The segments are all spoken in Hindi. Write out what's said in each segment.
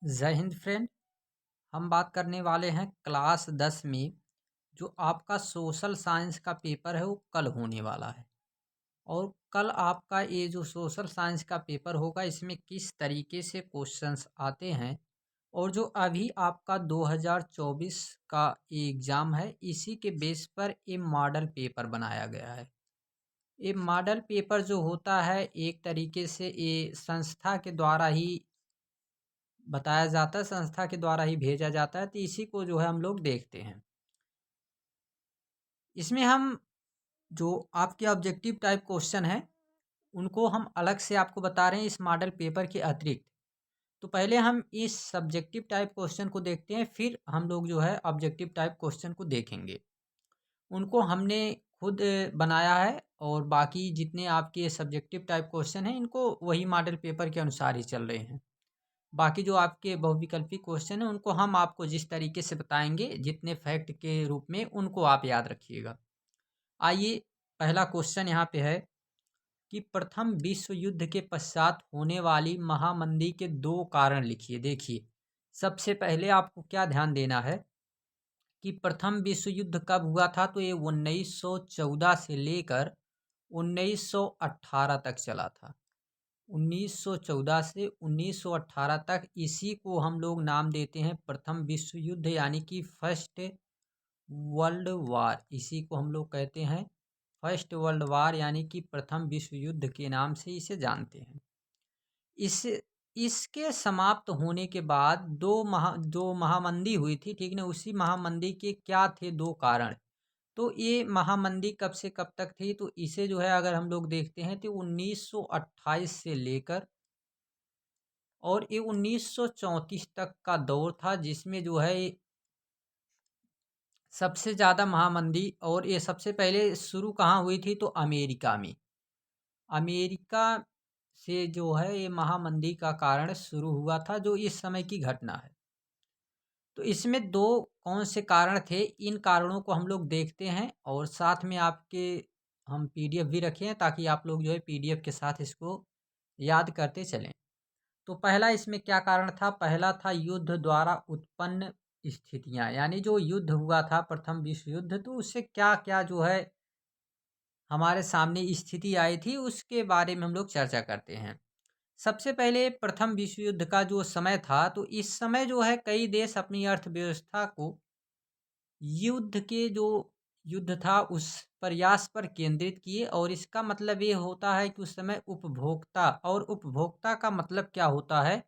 जय हिंद फ्रेंड। हम बात करने वाले हैं क्लास 10 में जो आपका सोशल साइंस का पेपर है वो कल होने वाला है। और कल आपका ये जो सोशल साइंस का पेपर होगा इसमें किस तरीके से क्वेश्चंस आते हैं और जो अभी आपका 2024 का एग्ज़ाम है इसी के बेस पर ये मॉडल पेपर बनाया गया है। ये मॉडल पेपर जो होता है एक तरीके से ये संस्था के द्वारा ही बताया जाता है, संस्था के द्वारा ही भेजा जाता है, तो इसी को जो है हम लोग देखते हैं। इसमें हम जो आपके ऑब्जेक्टिव टाइप क्वेश्चन हैं, उनको हम अलग से आपको बता रहे हैं इस मॉडल पेपर के अतिरिक्त। तो पहले हम इस सब्जेक्टिव टाइप क्वेश्चन को देखते हैं, फिर हम लोग जो है ऑब्जेक्टिव टाइप क्वेश्चन को देखेंगे। उनको हमने खुद बनाया है और बाकी जितने आपके सब्जेक्टिव टाइप क्वेश्चन हैं, इनको वही मॉडल पेपर के अनुसार ही चल रहे हैं। बाकी जो आपके बहुविकल्पी क्वेश्चन हैं उनको हम आपको जिस तरीके से बताएंगे जितने फैक्ट के रूप में उनको आप याद रखिएगा। आइए पहला क्वेश्चन यहाँ पे है कि प्रथम विश्व युद्ध के पश्चात होने वाली महामंदी के दो कारण लिखिए। देखिए सबसे पहले आपको क्या ध्यान देना है कि प्रथम विश्व युद्ध कब हुआ था, तो ये 1914 से लेकर 1918 तक चला था। 1914 से 1918 तक इसी को हम लोग नाम देते हैं प्रथम विश्व युद्ध यानी कि फर्स्ट वर्ल्ड वार। इसी को हम लोग कहते हैं फर्स्ट वर्ल्ड वार यानी कि प्रथम विश्व युद्ध के नाम से इसे जानते हैं। इस इसके समाप्त होने के बाद जो महामंदी हुई थी, ठीक ना, उसी महामंदी के क्या थे दो कारण। तो ये महामंदी कब से कब तक थी, तो इसे जो है अगर हम लोग देखते हैं तो 1928 से लेकर और ये 1934 तक का दौर था, जिसमें जो है सबसे ज़्यादा महामंदी। और ये सबसे पहले शुरू कहाँ हुई थी, तो अमेरिका में। अमेरिका से जो है ये महामंदी का कारण शुरू हुआ था, जो इस समय की घटना है। तो इसमें दो कौन से कारण थे, इन कारणों को हम लोग देखते हैं और साथ में आपके हम पीडीएफ भी रखे हैं ताकि आप लोग जो है पीडीएफ के साथ इसको याद करते चलें। तो पहला इसमें क्या कारण था, पहला था युद्ध द्वारा उत्पन्न स्थितियां, यानी जो युद्ध हुआ था प्रथम विश्व युद्ध, तो उससे क्या क्या जो है हमारे सामने स्थिति आई थी उसके बारे में हम लोग चर्चा करते हैं। सबसे पहले प्रथम विश्व युद्ध का जो समय था, तो इस समय जो है कई देश अपनी अर्थव्यवस्था को युद्ध के जो युद्ध था उस प्रयास पर केंद्रित किए। और इसका मतलब ये होता है कि उस समय उपभोक्ता, और उपभोक्ता का मतलब क्या होता है,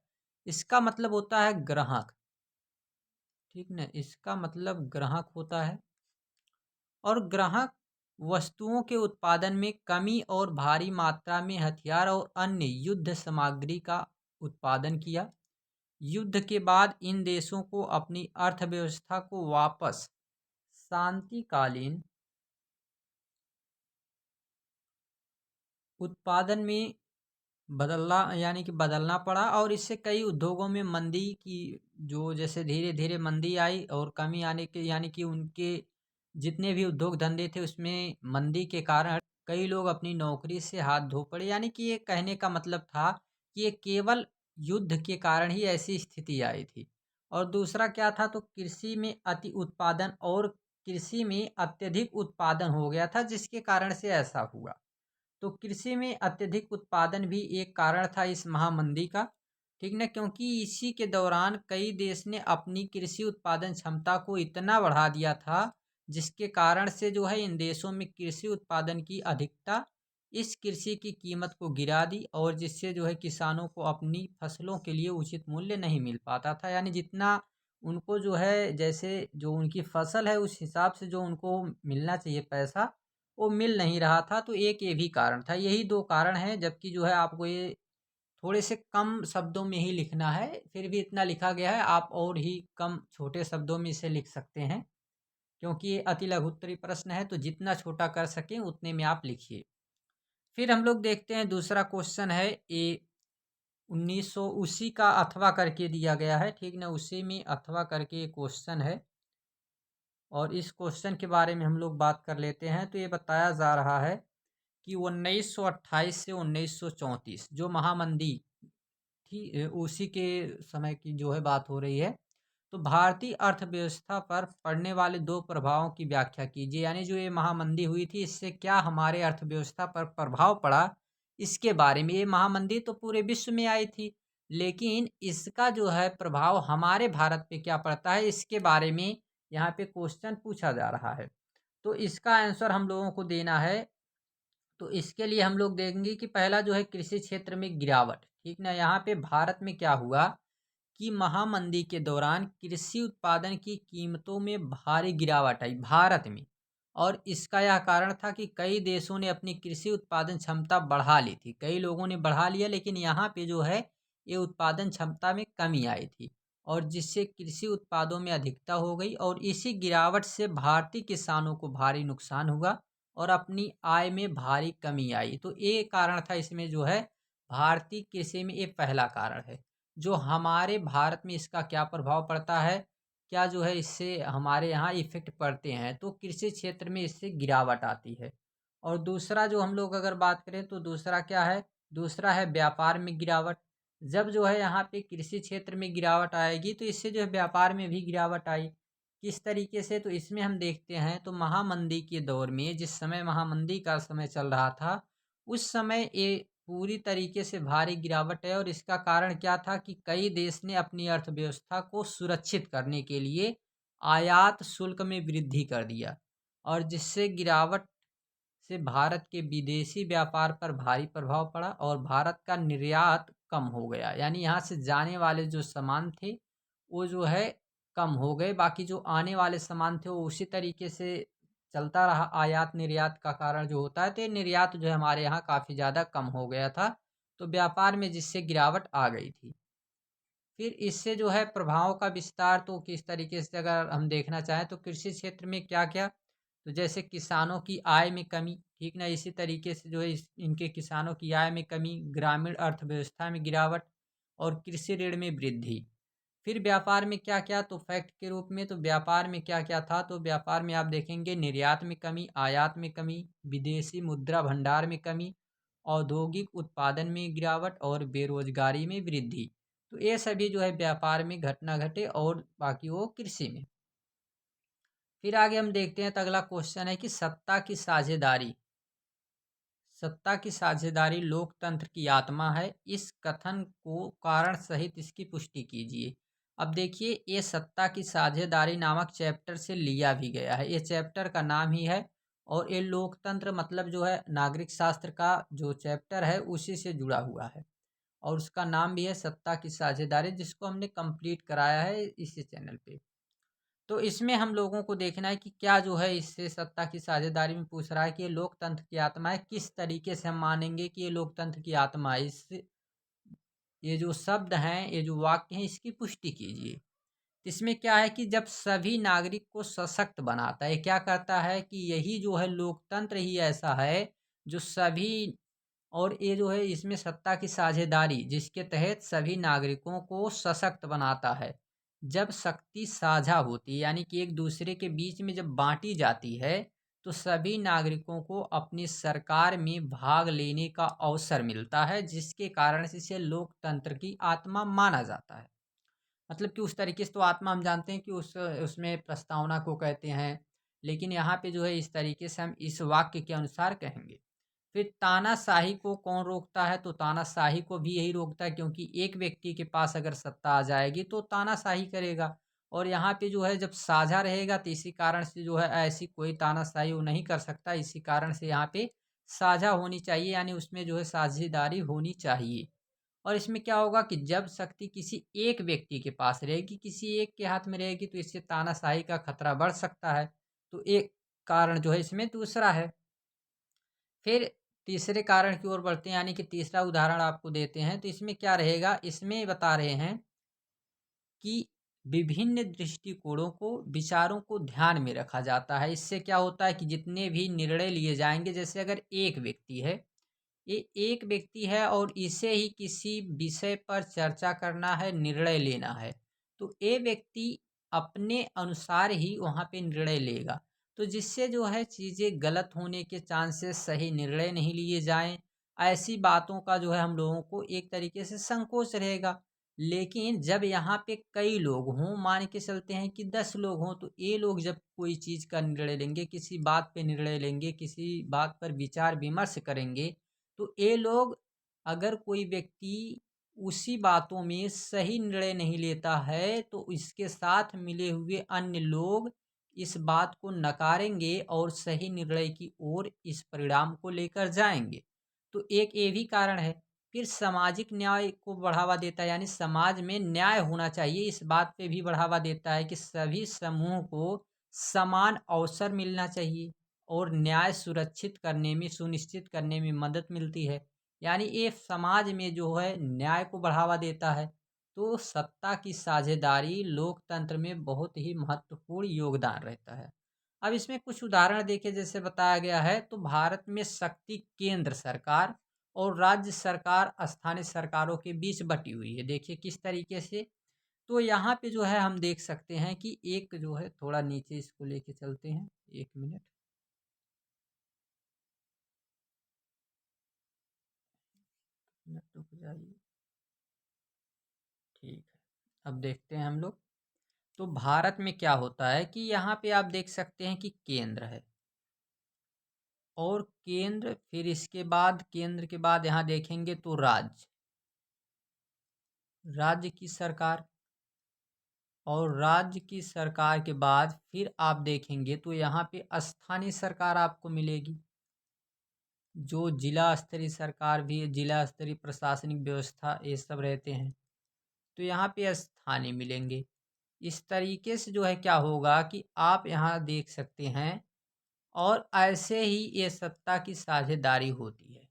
इसका मतलब होता है ग्राहक, ठीक ना, इसका मतलब ग्राहक होता है। और ग्राहक वस्तुओं के उत्पादन में कमी और भारी मात्रा में हथियार और अन्य युद्ध सामग्री का उत्पादन किया। युद्ध के बाद इन देशों को अपनी अर्थव्यवस्था को वापस शांतिकालीन उत्पादन में बदलना, यानी कि बदलना पड़ा। और इससे कई उद्योगों में मंदी की जो जैसे धीरे धीरे मंदी आई और कमी आने के, यानी कि उनके जितने भी उद्योग धंधे थे उसमें मंदी के कारण कई लोग अपनी नौकरी से हाथ धो पड़े। यानी कि ये कहने का मतलब था कि ये केवल युद्ध के कारण ही ऐसी स्थिति आई थी। और दूसरा क्या था, तो कृषि में अति उत्पादन और कृषि में अत्यधिक उत्पादन हो गया था जिसके कारण से ऐसा हुआ। तो कृषि में अत्यधिक उत्पादन भी एक कारण था इस महामंदी का, ठीक ना, क्योंकि इसी के दौरान कई देश ने अपनी कृषि उत्पादन क्षमता को इतना बढ़ा दिया था जिसके कारण से जो है इन देशों में कृषि उत्पादन की अधिकता इस कृषि की कीमत को गिरा दी, और जिससे जो है किसानों को अपनी फसलों के लिए उचित मूल्य नहीं मिल पाता था। यानी जितना उनको जो है जैसे जो उनकी फसल है उस हिसाब से जो उनको मिलना चाहिए पैसा, वो मिल नहीं रहा था। तो एक ये भी कारण था, यही दो कारण हैं। जबकि जो है आपको ये थोड़े से कम शब्दों में ही लिखना है, फिर भी इतना लिखा गया है, आप और ही कम छोटे शब्दों में इसे लिख सकते हैं क्योंकि ये अति लघुत्तरीय प्रश्न है, तो जितना छोटा कर सकें उतने में आप लिखिए। फिर हम लोग देखते हैं दूसरा क्वेश्चन है, ये 1900 उसी का अथवा करके दिया गया है, ठीक ना, उसी में अथवा करके क्वेश्चन है। और इस क्वेश्चन के बारे में हम लोग बात कर लेते हैं। तो ये बताया जा रहा है कि 1928 से 1934 जो महामंदी उसी के समय की जो है बात हो रही है। तो भारतीय अर्थव्यवस्था पर पड़ने वाले 2 प्रभावों की व्याख्या कीजिए। यानी जो ये महामंदी हुई थी, इससे क्या हमारे अर्थव्यवस्था पर प्रभाव पड़ा, इसके बारे में। ये महामंदी तो पूरे विश्व में आई थी, लेकिन इसका जो है प्रभाव हमारे भारत पे क्या पड़ता है, इसके बारे में यहाँ पे क्वेश्चन पूछा जा रहा है। तो इसका आंसर हम लोगों को देना है। तो इसके लिए हम लोग देखेंगे कि पहला जो है कृषि क्षेत्र में गिरावट, ठीक ना? यहाँ पे भारत में क्या हुआ कि महामंदी के दौरान कृषि उत्पादन की कीमतों में भारी गिरावट आई भारत में। और इसका यह कारण था कि कई देशों ने अपनी कृषि उत्पादन क्षमता बढ़ा ली थी। कई लोगों ने बढ़ा लिया, लेकिन यहाँ पे जो है ये उत्पादन क्षमता में कमी आई थी, और जिससे कृषि उत्पादों में अधिकता हो गई, और इसी गिरावट से भारतीय किसानों को भारी नुकसान हुआ और अपनी आय में भारी कमी आई। तो ये कारण था इसमें जो है, भारतीय कृषि में ये पहला कारण है। जो हमारे भारत में इसका क्या प्रभाव पड़ता है, क्या जो है इससे हमारे यहाँ इफ़ेक्ट पड़ते हैं, तो कृषि क्षेत्र में इससे गिरावट आती है। और दूसरा जो हम लोग अगर बात करें तो दूसरा क्या है, दूसरा है व्यापार में गिरावट। जब जो है यहाँ पे कृषि क्षेत्र में गिरावट आएगी, तो इससे जो है व्यापार में भी गिरावट आई। किस तरीके से, तो इसमें हम देखते हैं तो महामंदी के दौर में, जिस समय महामंदी का समय चल रहा था, उस समय ये पूरी तरीके से भारी गिरावट है। और इसका कारण क्या था कि कई देश ने अपनी अर्थव्यवस्था को सुरक्षित करने के लिए आयात शुल्क में वृद्धि कर दिया, और जिससे गिरावट से भारत के विदेशी व्यापार पर भारी प्रभाव पड़ा और भारत का निर्यात कम हो गया। यानी यहाँ से जाने वाले जो सामान थे, वो जो है कम हो गए। बाकी जो आने वाले सामान थे, वो उसी तरीके से चलता रहा। आयात निर्यात का कारण जो होता है, तो ये निर्यात जो है हमारे यहाँ काफ़ी ज़्यादा कम हो गया था। तो व्यापार में जिससे गिरावट आ गई थी। फिर इससे जो है प्रभाव का विस्तार तो किस तरीके से अगर हम देखना चाहें, तो कृषि क्षेत्र में क्या-क्या, तो जैसे किसानों की आय में कमी, ठीक ना? इसी तरीके से जो है इनके किसानों की आय में कमी, ग्रामीण अर्थव्यवस्था में गिरावट और कृषि ऋण में वृद्धि। फिर व्यापार में क्या-क्या, तो फैक्ट के रूप में तो व्यापार में क्या-क्या था, तो व्यापार में आप देखेंगे निर्यात में कमी, आयात में कमी, विदेशी मुद्रा भंडार में कमी, औद्योगिक उत्पादन में गिरावट और बेरोजगारी में वृद्धि। तो ये सभी जो है व्यापार में घटना घटे, और बाकी वो कृषि में। फिर आगे हम देखते हैं, तो अगला क्वेश्चन है कि सत्ता की साझेदारी। सत्ता की साझेदारी लोकतंत्र की आत्मा है। इस कथन को कारण सहित इसकी पुष्टि कीजिए। अब देखिए, ये सत्ता की साझेदारी नामक चैप्टर से लिया भी गया है। ये चैप्टर का नाम ही है, और ये लोकतंत्र मतलब जो है नागरिक शास्त्र का जो चैप्टर है, उसी से जुड़ा हुआ है। और उसका नाम भी है सत्ता की साझेदारी, जिसको हमने कंप्लीट कराया है इसी चैनल पे। तो इसमें हम लोगों को देखना है कि क्या जो है इससे सत्ता की साझेदारी में पूछ रहा है कि ये लोकतंत्र की आत्मा है। किस तरीके से हम मानेंगे कि ये लोकतंत्र की आत्मा है, इस ये जो शब्द हैं, ये जो वाक्य हैं, इसकी पुष्टि कीजिए। इसमें क्या है कि जब सभी नागरिक को सशक्त बनाता है, क्या करता है कि यही जो है लोकतंत्र ही ऐसा है जो सभी, और ये जो है इसमें सत्ता की साझेदारी जिसके तहत सभी नागरिकों को सशक्त बनाता है। जब शक्ति साझा होती है, यानी कि एक दूसरे के बीच में जब बांटी जाती है, तो सभी नागरिकों को अपनी सरकार में भाग लेने का अवसर मिलता है, जिसके कारण से इसे लोकतंत्र की आत्मा माना जाता है। मतलब कि उस तरीके से तो आत्मा हम जानते हैं कि उसमें प्रस्तावना को कहते हैं, लेकिन यहाँ पे जो है इस तरीके से हम इस वाक्य के अनुसार कहेंगे। फिर तानाशाही को कौन रोकता है, तो तानाशाही को भी यही रोकता है, क्योंकि एक व्यक्ति के पास अगर सत्ता आ जाएगी तो तानाशाही करेगा। और यहाँ पे जो है जब साझा रहेगा, तो इसी कारण से जो है ऐसी कोई तानाशाही वो नहीं कर सकता। इसी कारण से यहाँ पे साझा होनी चाहिए, यानी उसमें जो है साझेदारी होनी चाहिए। और इसमें क्या होगा कि जब शक्ति किसी एक व्यक्ति के पास रहेगी, किसी एक के हाथ में रहेगी, तो इससे तानाशाही का खतरा बढ़ सकता है। तो एक कारण जो है इसमें दूसरा है। फिर तीसरे कारण की ओर बढ़ते हैं, यानी कि तीसरा उदाहरण आपको देते हैं। तो इसमें क्या रहेगा, इसमें बता रहे हैं कि विभिन्न दृष्टिकोणों को, विचारों को ध्यान में रखा जाता है। इससे क्या होता है कि जितने भी निर्णय लिए जाएंगे, जैसे अगर एक व्यक्ति है, ये एक व्यक्ति है और इसे ही किसी विषय पर चर्चा करना है, निर्णय लेना है, तो ये व्यक्ति अपने अनुसार ही वहाँ पे निर्णय लेगा। तो जिससे जो है चीज़ें गलत होने के चांसेस, सही निर्णय नहीं लिए जाएं, ऐसी बातों का जो है हम लोगों को एक तरीके से संकोच रहेगा। लेकिन जब यहाँ पे कई लोग हों, मान के चलते हैं कि 10 लोग हों, तो ये लोग जब कोई चीज़ का निर्णय लेंगे, किसी बात पे निर्णय लेंगे, किसी बात पर विचार-विमर्श करेंगे, तो ये लोग, अगर कोई व्यक्ति उसी बातों में सही निर्णय नहीं लेता है, तो इसके साथ मिले हुए अन्य लोग इस बात को नकारेंगे और सही निर्णय की ओर इस परिणाम को लेकर जाएँगे। तो एक ये भी कारण है। फिर सामाजिक न्याय को बढ़ावा देता है, यानी समाज में न्याय होना चाहिए, इस बात पे भी बढ़ावा देता है कि सभी समूह को समान अवसर मिलना चाहिए और न्याय सुनिश्चित करने में मदद मिलती है। यानी ये समाज में जो है न्याय को बढ़ावा देता है। तो सत्ता की साझेदारी लोकतंत्र में बहुत ही महत्वपूर्ण योगदान रहता है। अब इसमें कुछ उदाहरण देखें, जैसे बताया गया है, तो भारत में शक्ति केंद्र सरकार और राज्य सरकार स्थानीय सरकारों के बीच बटी हुई है। देखिए किस तरीके से। तो यहाँ पे जो है हम देख सकते हैं कि एक जो है, थोड़ा नीचे इसको लेके चलते हैं, 1 मिनट। मिनट रुक जाइए। ठीक है, अब देखते हैं हम लोग। तो भारत में क्या होता है कि यहाँ पे आप देख सकते हैं कि केंद्र है और केंद्र, फिर इसके बाद केंद्र के बाद यहाँ देखेंगे तो राज्य, राज्य की सरकार, और राज्य की सरकार के बाद फिर आप देखेंगे तो यहाँ पे स्थानीय सरकार आपको मिलेगी, जो जिला स्तरीय सरकार भी है, जिला स्तरीय प्रशासनिक व्यवस्था ये सब रहते हैं, तो यहाँ पे स्थानीय मिलेंगे। इस तरीके से जो है क्या होगा कि आप यहाँ देख सकते हैं, और ऐसे ही ये सत्ता की साझेदारी होती है।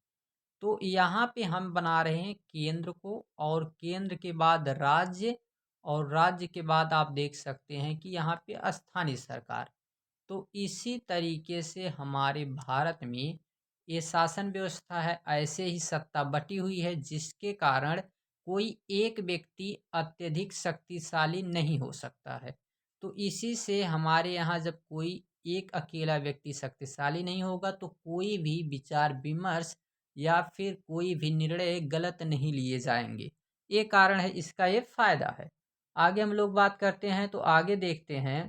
तो यहाँ पे हम बना रहे हैं केंद्र को, और केंद्र के बाद राज्य, और राज्य के बाद आप देख सकते हैं कि यहाँ पे स्थानीय सरकार। तो इसी तरीके से हमारे भारत में ये शासन व्यवस्था है, ऐसे ही सत्ता बटी हुई है, जिसके कारण कोई एक व्यक्ति अत्यधिक शक्तिशाली नहीं हो सकता है। तो इसी से हमारे यहाँ जब कोई एक अकेला व्यक्ति शक्तिशाली नहीं होगा, तो कोई भी विचार विमर्श या फिर कोई भी निर्णय गलत नहीं लिए जाएंगे। ये कारण है, इसका ये फायदा है। आगे हम लोग बात करते हैं, तो आगे देखते हैं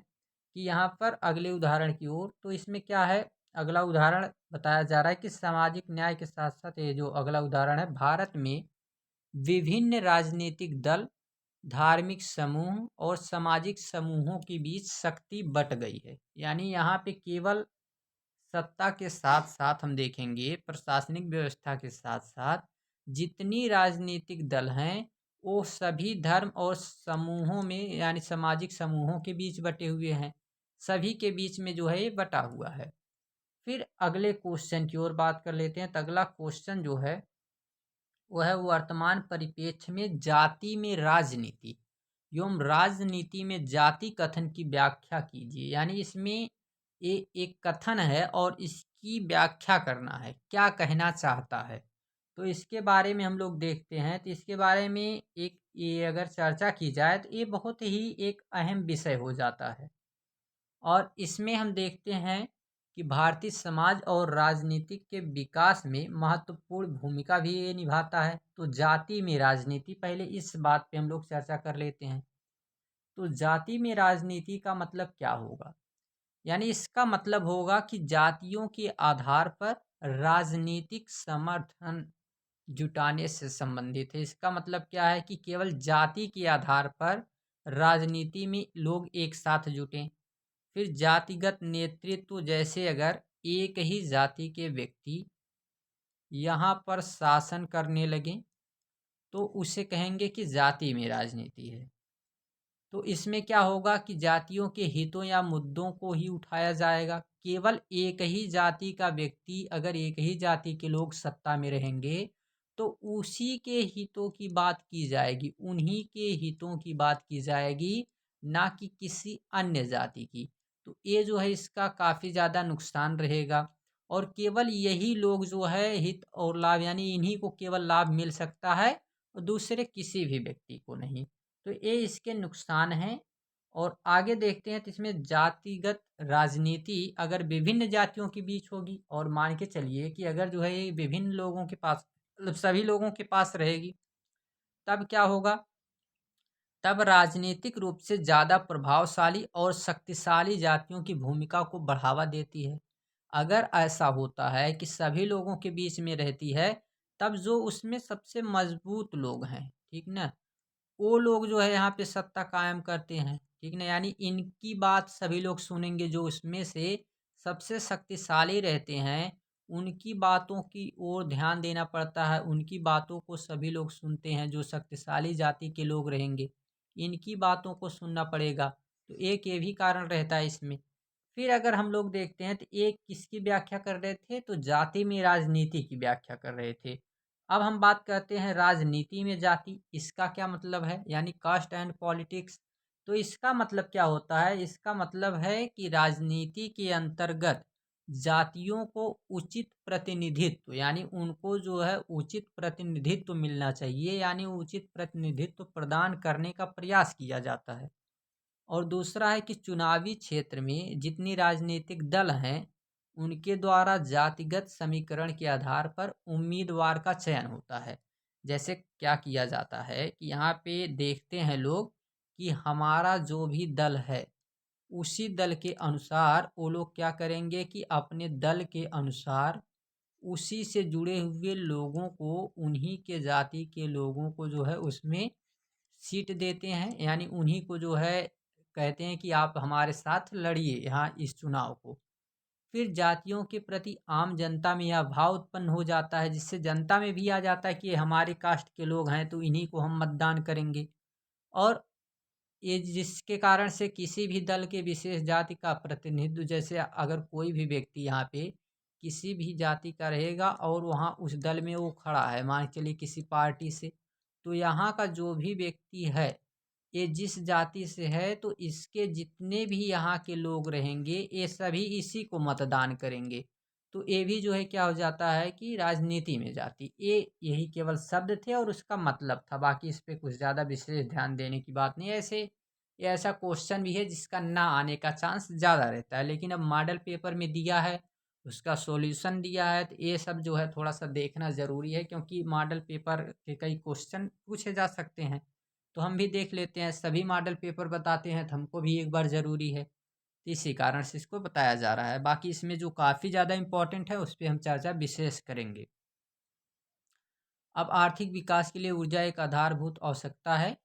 कि यहाँ पर अगले उदाहरण की ओर। तो इसमें क्या है, अगला उदाहरण बताया जा रहा है कि सामाजिक न्याय के साथ साथ ये जो अगला उदाहरण है, भारत में विभिन्न राजनीतिक दल, धार्मिक समूह और सामाजिक समूहों के बीच शक्ति बट गई है। यानी यहाँ पे केवल सत्ता के साथ साथ हम देखेंगे, प्रशासनिक व्यवस्था के साथ साथ जितनी राजनीतिक दल हैं, वो सभी धर्म और समूहों में, यानी सामाजिक समूहों के बीच बटे हुए हैं। सभी के बीच में जो है ये बटा हुआ है। फिर अगले क्वेश्चन की ओर बात कर लेते हैं। तो अगला क्वेश्चन जो है वह है, वर्तमान परिप्रेक्ष्य में जाति में राजनीति एवं राजनीति में जाति कथन की व्याख्या कीजिए। यानी इसमें ये एक कथन है और इसकी व्याख्या करना है, क्या कहना चाहता है। तो इसके बारे में हम लोग देखते हैं, तो इसके बारे में एक ये अगर चर्चा की जाए, तो ये बहुत ही एक अहम विषय हो जाता है। और इसमें हम देखते हैं कि भारतीय समाज और राजनीति के विकास में महत्वपूर्ण भूमिका भी ये निभाता है। तो जाति में राजनीति, पहले इस बात पे हम लोग चर्चा कर लेते हैं। तो जाति में राजनीति का मतलब क्या होगा? यानी इसका मतलब होगा कि जातियों के आधार पर राजनीतिक समर्थन जुटाने से संबंधित है। इसका मतलब क्या है कि केवल जाति के आधार पर राजनीति में लोग एक साथ जुटें। फिर जातिगत नेतृत्व, जैसे अगर एक ही जाति के व्यक्ति यहाँ पर शासन करने लगें, तो उसे कहेंगे कि जाति में राजनीति है। तो इसमें क्या होगा कि जातियों के हितों या मुद्दों को ही उठाया जाएगा। केवल एक ही जाति का व्यक्ति, अगर एक ही जाति के लोग सत्ता में रहेंगे, तो उसी के हितों की बात की जाएगी, उन्हीं के हितों की बात की जाएगी, ना कि किसी अन्य जाति की। तो ये जो है इसका काफ़ी ज़्यादा नुकसान रहेगा, और केवल यही लोग जो है हित और लाभ, यानी इन्हीं को केवल लाभ मिल सकता है और दूसरे किसी भी व्यक्ति को नहीं। तो ये इसके नुकसान हैं। और आगे देखते हैं तो इसमें जातिगत राजनीति अगर विभिन्न जातियों के बीच होगी, और मान के चलिए कि अगर जो है ये विभिन्न लोगों के पास, मतलब सभी लोगों के पास रहेगी, तब क्या होगा? तब राजनीतिक रूप से ज़्यादा प्रभावशाली और शक्तिशाली जातियों की भूमिका को बढ़ावा देती है। अगर ऐसा होता है कि सभी लोगों के बीच में रहती है, तब जो उसमें सबसे मजबूत लोग हैं, ठीक ना? वो लोग जो है यहाँ पे सत्ता कायम करते हैं, ठीक ना? यानी इनकी बात सभी लोग सुनेंगे, जो उसमें से सबसे शक्तिशाली रहते हैं, उनकी बातों की ओर ध्यान देना पड़ता है, उनकी बातों को सभी लोग सुनते हैं, जो शक्तिशाली जाति के लोग रहेंगे, इनकी बातों को सुनना पड़ेगा। तो एक ये भी कारण रहता है इसमें। फिर अगर हम लोग देखते हैं तो एक किसकी व्याख्या कर रहे थे, तो जाति में राजनीति की व्याख्या कर रहे थे। अब हम बात करते हैं राजनीति में जाति, इसका क्या मतलब है, यानी कास्ट एंड पॉलिटिक्स। तो इसका मतलब क्या होता है? इसका मतलब है कि राजनीति के अंतर्गत जातियों को उचित प्रतिनिधित्व, यानी उनको जो है उचित प्रतिनिधित्व मिलना चाहिए, यानी उचित प्रतिनिधित्व प्रदान करने का प्रयास किया जाता है। और दूसरा है कि चुनावी क्षेत्र में जितनी राजनीतिक दल हैं, उनके द्वारा जातिगत समीकरण के आधार पर उम्मीदवार का चयन होता है। जैसे क्या किया जाता है कि यहाँ पे देखते हैं लोग कि हमारा जो भी दल है, उसी दल के अनुसार वो लोग क्या करेंगे कि अपने दल के अनुसार उसी से जुड़े हुए लोगों को, उन्हीं के जाति के लोगों को जो है उसमें सीट देते हैं, यानी उन्हीं को जो है कहते हैं कि आप हमारे साथ लड़िए यहाँ इस चुनाव को। फिर जातियों के प्रति आम जनता में यह भाव उत्पन्न हो जाता है, जिससे जनता में भी आ जाता है कि ये हमारे कास्ट के लोग हैं, तो इन्हीं को हम मतदान करेंगे। और ये जिसके कारण से किसी भी दल के विशेष जाति का प्रतिनिधित्व, जैसे अगर कोई भी व्यक्ति यहाँ पे किसी भी जाति का रहेगा और वहाँ उस दल में वो खड़ा है, मान के चलिए किसी पार्टी से, तो यहाँ का जो भी व्यक्ति है, ये जिस जाति से है, तो इसके जितने भी यहाँ के लोग रहेंगे, ये सभी इसी को मतदान करेंगे। तो ये भी जो है क्या हो जाता है कि राजनीति में जाति, ये यही केवल शब्द थे और उसका मतलब था, बाकी इस पे कुछ ज़्यादा विशेष ध्यान देने की बात नहीं है। ऐसे ये ऐसा क्वेश्चन भी है जिसका ना आने का चांस ज़्यादा रहता है, लेकिन अब मॉडल पेपर में दिया है, उसका सॉल्यूशन दिया है, तो ये सब जो है थोड़ा सा देखना ज़रूरी है, क्योंकि मॉडल पेपर के कई क्वेश्चन पूछे जा सकते हैं। तो हम भी देख लेते हैं, सभी मॉडल पेपर बताते हैं तो हमको भी एक बार ज़रूरी है, तो इसी कारण से इसको बताया जा रहा है। बाकी इसमें जो काफ़ी ज़्यादा इम्पोर्टेंट है, उस पे हम चर्चा विशेष करेंगे। अब आर्थिक विकास के लिए ऊर्जा एक आधारभूत आवश्यकता है,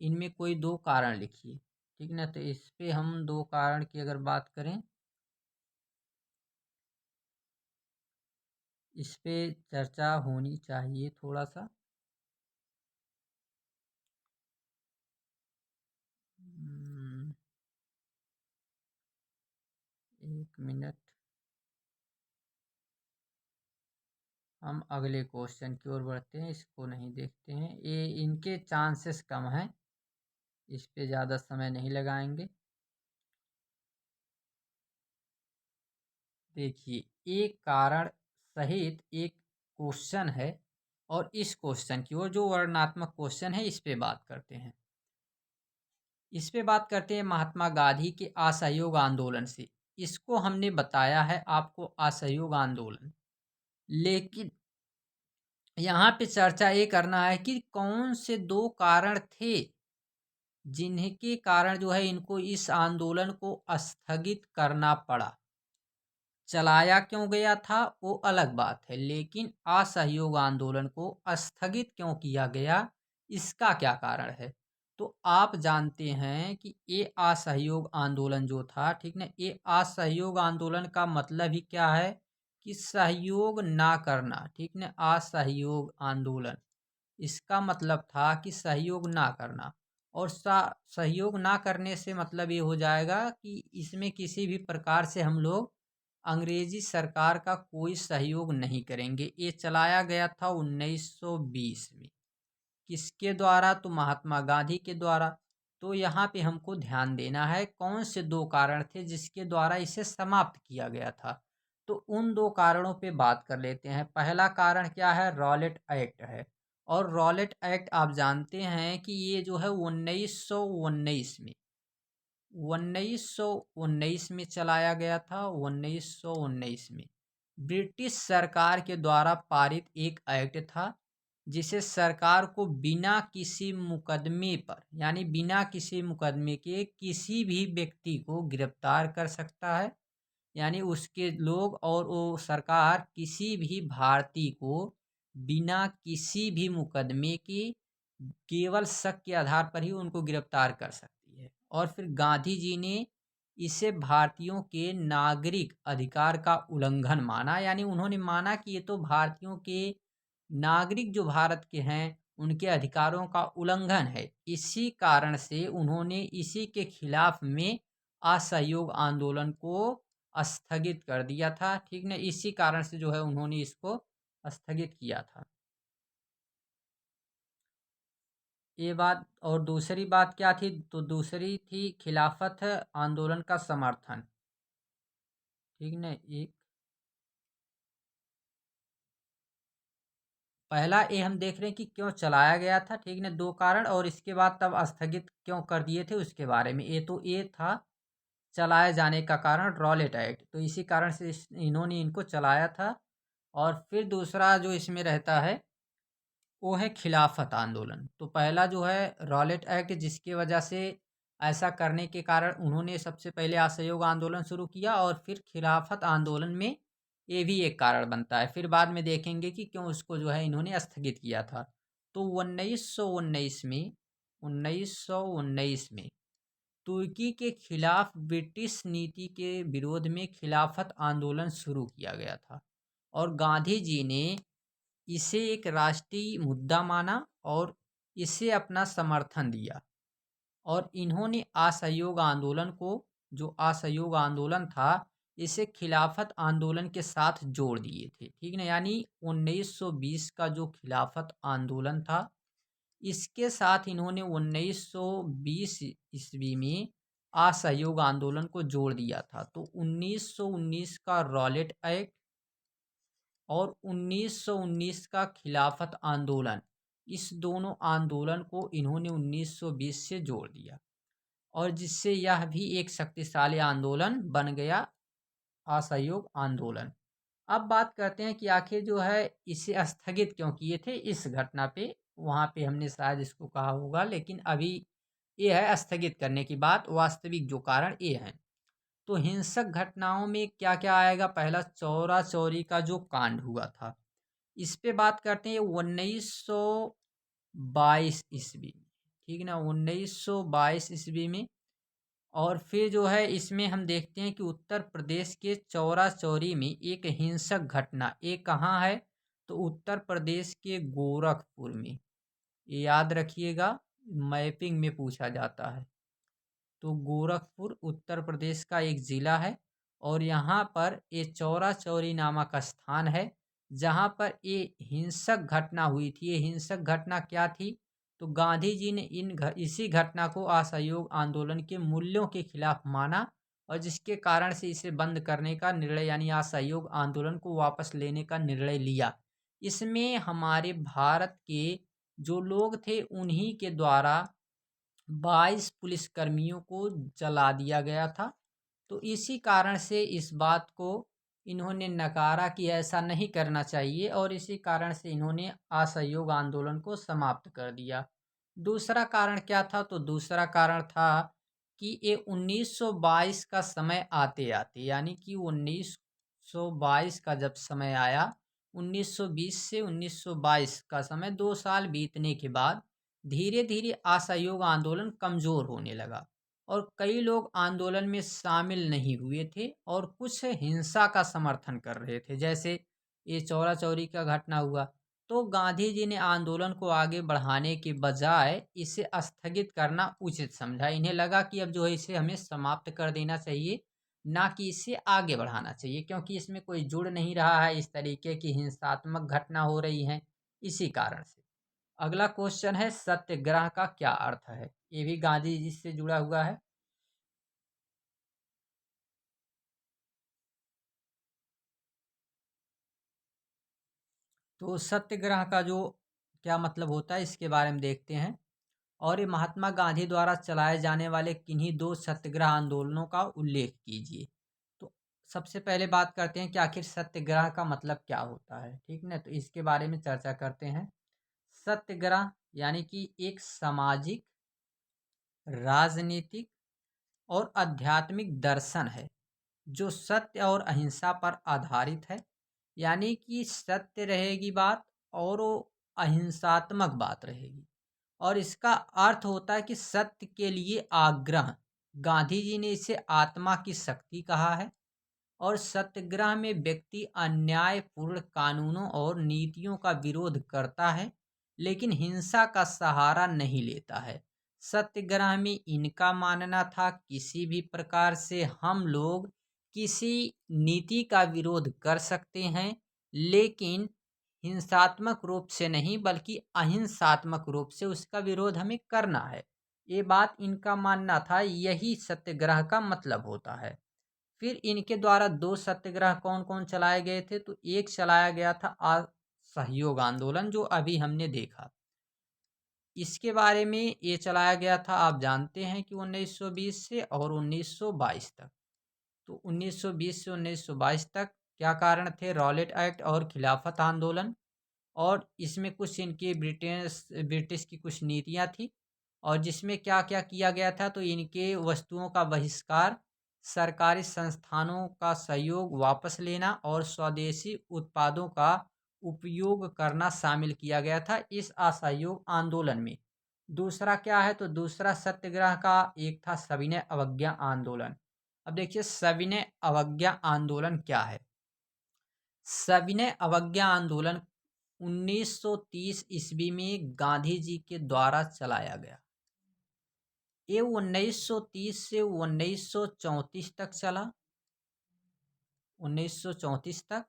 इनमें कोई दो कारण लिखिए, ठीक ना? तो इस पे हम दो कारण की अगर बात करें, इस पे चर्चा होनी चाहिए थोड़ा सा। हम्म, एक मिनट, हम अगले क्वेश्चन की ओर बढ़ते हैं, इसको नहीं देखते हैं, ये इनके चांसेस कम हैं, इस पे ज़्यादा समय नहीं लगाएंगे। देखिए, एक कारण सहित एक क्वेश्चन है, और इस क्वेश्चन की ओर जो वर्णनात्मक क्वेश्चन है, इस पे बात करते हैं। इस पे बात करते हैं महात्मा गांधी के असहयोग आंदोलन से। इसको हमने बताया है आपको, असहयोग आंदोलन, लेकिन यहाँ पे चर्चा ये करना है कि कौन से दो कारण थे जिनके कारण जो है इनको इस आंदोलन को स्थगित करना पड़ा। चलाया क्यों गया था वो अलग बात है, लेकिन असहयोग आंदोलन को स्थगित क्यों किया गया, इसका क्या कारण है? तो आप जानते हैं कि ये असहयोग आंदोलन जो था, ठीक ना, ये असहयोग आंदोलन का मतलब ही क्या है कि सहयोग ना करना, ठीक ना, असहयोग आंदोलन, इसका मतलब था कि सहयोग ना करना। और सहयोग ना करने से मतलब ये हो जाएगा कि इसमें किसी भी प्रकार से हम लोग अंग्रेजी सरकार का कोई सहयोग नहीं करेंगे। ये चलाया गया था 1920 में। किसके द्वारा? तो महात्मा गांधी के द्वारा। तो यहाँ पे हमको ध्यान देना है कौन से दो कारण थे जिसके द्वारा इसे समाप्त किया गया था। तो उन दो कारणों पे बात कर लेते हैं। पहला कारण क्या है? रॉलेट एक्ट है। और रॉलेट एक्ट आप जानते हैं कि ये जो है 1919 में 1919 में चलाया गया था। 1919 में ब्रिटिश सरकार के द्वारा पारित एक एक्ट था, जिसे सरकार को बिना किसी मुकदमे पर, यानी बिना किसी मुकदमे के किसी भी व्यक्ति को गिरफ्तार कर सकता है। यानी उसके लोग और वो सरकार किसी भी भारतीय को बिना किसी भी मुकदमे के केवल शक के आधार पर ही उनको गिरफ्तार कर सकती है। और फिर गांधी जी ने इसे भारतीयों के नागरिक अधिकार का उल्लंघन माना। यानी उन्होंने माना कि ये तो भारतीयों के नागरिक जो भारत के हैं उनके अधिकारों का उल्लंघन है। इसी कारण से उन्होंने इसी के खिलाफ में असहयोग आंदोलन को स्थगित कर दिया था। ठीक ना, इसी कारण से जो है उन्होंने इसको स्थगित किया था। ये बात। और दूसरी बात क्या थी? तो दूसरी थी खिलाफत आंदोलन का समर्थन। ठीक ना, एक पहला ये हम देख रहे हैं कि क्यों चलाया गया था। ठीक ना, दो कारण, और इसके बाद तब स्थगित क्यों कर दिए थे उसके बारे में। ये था चलाए जाने का कारण रॉलेट एक्ट, तो इसी कारण से इन्होंने इनको चलाया था। और फिर दूसरा जो इसमें रहता है वो है खिलाफत आंदोलन। तो पहला जो है रॉलेट एक्ट, जिसकी वजह से ऐसा करने के कारण उन्होंने सबसे पहले असहयोग आंदोलन शुरू किया, और फिर खिलाफत आंदोलन में ये भी एक कारण बनता है। फिर बाद में देखेंगे कि क्यों उसको जो है इन्होंने स्थगित किया था। तो 1919 में तुर्की के खिलाफ ब्रिटिश नीति के विरोध में खिलाफत आंदोलन शुरू किया गया था, और गांधी जी ने इसे एक राष्ट्रीय मुद्दा माना और इसे अपना समर्थन दिया। और इन्होंने असहयोग आंदोलन को, जो असहयोग आंदोलन था, इसे खिलाफत आंदोलन के साथ जोड़ दिए थे। ठीक ना, यानी 1920 का जो खिलाफत आंदोलन था, इसके साथ इन्होंने 1920 ईस्वी में असहयोग आंदोलन को जोड़ दिया था। तो 1919 का रॉलेट एक्ट और 1919 का खिलाफत आंदोलन, इस दोनों आंदोलन को इन्होंने 1920 से जोड़ दिया, और जिससे यह भी एक शक्तिशाली आंदोलन बन गया, असहयोग आंदोलन। अब बात करते हैं कि आखिर जो है इसे स्थगित क्यों किए थे इस घटना पे। वहाँ पे हमने शायद इसको कहा होगा, लेकिन अभी ये है स्थगित करने की बात। वास्तविक जो कारण ये है। तो हिंसक घटनाओं में क्या क्या आएगा? पहला चौरा चौरी का जो कांड हुआ था, इस पे बात करते हैं। 1922 ईस्वी में, ठीक ना, 1922 ईस्वी में। और फिर जो है इसमें हम देखते हैं कि उत्तर प्रदेश के चौरा चौरी में एक हिंसक घटना, ये कहाँ है? तो उत्तर प्रदेश के गोरखपुर में। ये याद रखिएगा, मैपिंग में पूछा जाता है। तो गोरखपुर उत्तर प्रदेश का एक ज़िला है, और यहाँ पर ये चौरा चौरी नामक स्थान है, जहाँ पर ये हिंसक घटना हुई थी। ये हिंसक घटना क्या थी? तो गांधी जी ने इसी घटना को असहयोग आंदोलन के मूल्यों के खिलाफ माना, और जिसके कारण से इसे बंद करने का निर्णय, यानी असहयोग आंदोलन को वापस लेने का निर्णय लिया। इसमें हमारे भारत के जो लोग थे उन्हीं के द्वारा 22 पुलिसकर्मियों को जला दिया गया था। तो इसी कारण से इस बात को इन्होंने नकारा कि ऐसा नहीं करना चाहिए, और इसी कारण से इन्होंने असहयोग आंदोलन को समाप्त कर दिया। दूसरा कारण क्या था? तो दूसरा कारण था कि ये 1922 का समय आते आते, यानी कि 1922 का जब समय आया, 1920 से 1922 का समय, 2 साल बीतने के बाद धीरे धीरे असहयोग आंदोलन कमजोर होने लगा, और कई लोग आंदोलन में शामिल नहीं हुए थे, और कुछ हिंसा का समर्थन कर रहे थे, जैसे ये चौरा चौरी का घटना हुआ। तो गांधी जी ने आंदोलन को आगे बढ़ाने के बजाय इसे स्थगित करना उचित समझा। इन्हें लगा कि अब जो है इसे हमें समाप्त कर देना चाहिए, ना कि इसे आगे बढ़ाना चाहिए, क्योंकि इसमें कोई जुड़ नहीं रहा है, इस तरीके की हिंसात्मक घटना हो रही है, इसी कारण से। अगला क्वेश्चन है सत्याग्रह का क्या अर्थ है? ये भी गांधी जी से जुड़ा हुआ है। तो सत्याग्रह का जो क्या मतलब होता है इसके बारे में देखते हैं। और ये महात्मा गांधी द्वारा चलाए जाने वाले किन्हीं दो सत्याग्रह आंदोलनों का उल्लेख कीजिए। तो सबसे पहले बात करते हैं कि आखिर सत्याग्रह का मतलब क्या होता है, ठीक ना। तो इसके बारे में चर्चा करते हैं। सत्याग्रह यानी कि एक सामाजिक, राजनीतिक और आध्यात्मिक दर्शन है जो सत्य और अहिंसा पर आधारित है। यानी कि सत्य रहेगी बात और वो अहिंसात्मक बात रहेगी। और इसका अर्थ होता है कि सत्य के लिए आग्रह। गांधी जी ने इसे आत्मा की शक्ति कहा है। और सत्याग्रह में व्यक्ति अन्यायपूर्ण कानूनों और नीतियों का विरोध करता है, लेकिन हिंसा का सहारा नहीं लेता है। सत्याग्रह में इनका मानना था किसी भी प्रकार से हम लोग किसी नीति का विरोध कर सकते हैं, लेकिन हिंसात्मक रूप से नहीं बल्कि अहिंसात्मक रूप से उसका विरोध हमें करना है। ये बात इनका मानना था, यही सत्याग्रह का मतलब होता है। फिर इनके द्वारा दो सत्याग्रह कौन कौन चलाए गए थे, तो एक चलाया गया था असहयोग आंदोलन जो अभी हमने देखा। इसके बारे में ये चलाया गया था, आप जानते हैं कि 1920 से और 1922 तक। तो 1920 से 1922 तक क्या कारण थे, रॉलेट एक्ट और खिलाफत आंदोलन। और इसमें कुछ इनकी ब्रिटिश की कुछ नीतियां थी। और जिसमें क्या क्या किया गया था, तो इनके वस्तुओं का बहिष्कार, सरकारी संस्थानों का सहयोग वापस लेना और स्वदेशी उत्पादों का उपयोग करना शामिल किया गया था इस असहयोग आंदोलन में। दूसरा क्या है, तो दूसरा सत्याग्रह का एक था सविनय अवज्ञा आंदोलन। अब देखिए सविनय अवज्ञा आंदोलन क्या है। सविनय अवज्ञा आंदोलन 1930 ईस्वी में गांधी जी के द्वारा चलाया गया। ये 1930 से 1934 तक चला, 1934 तक।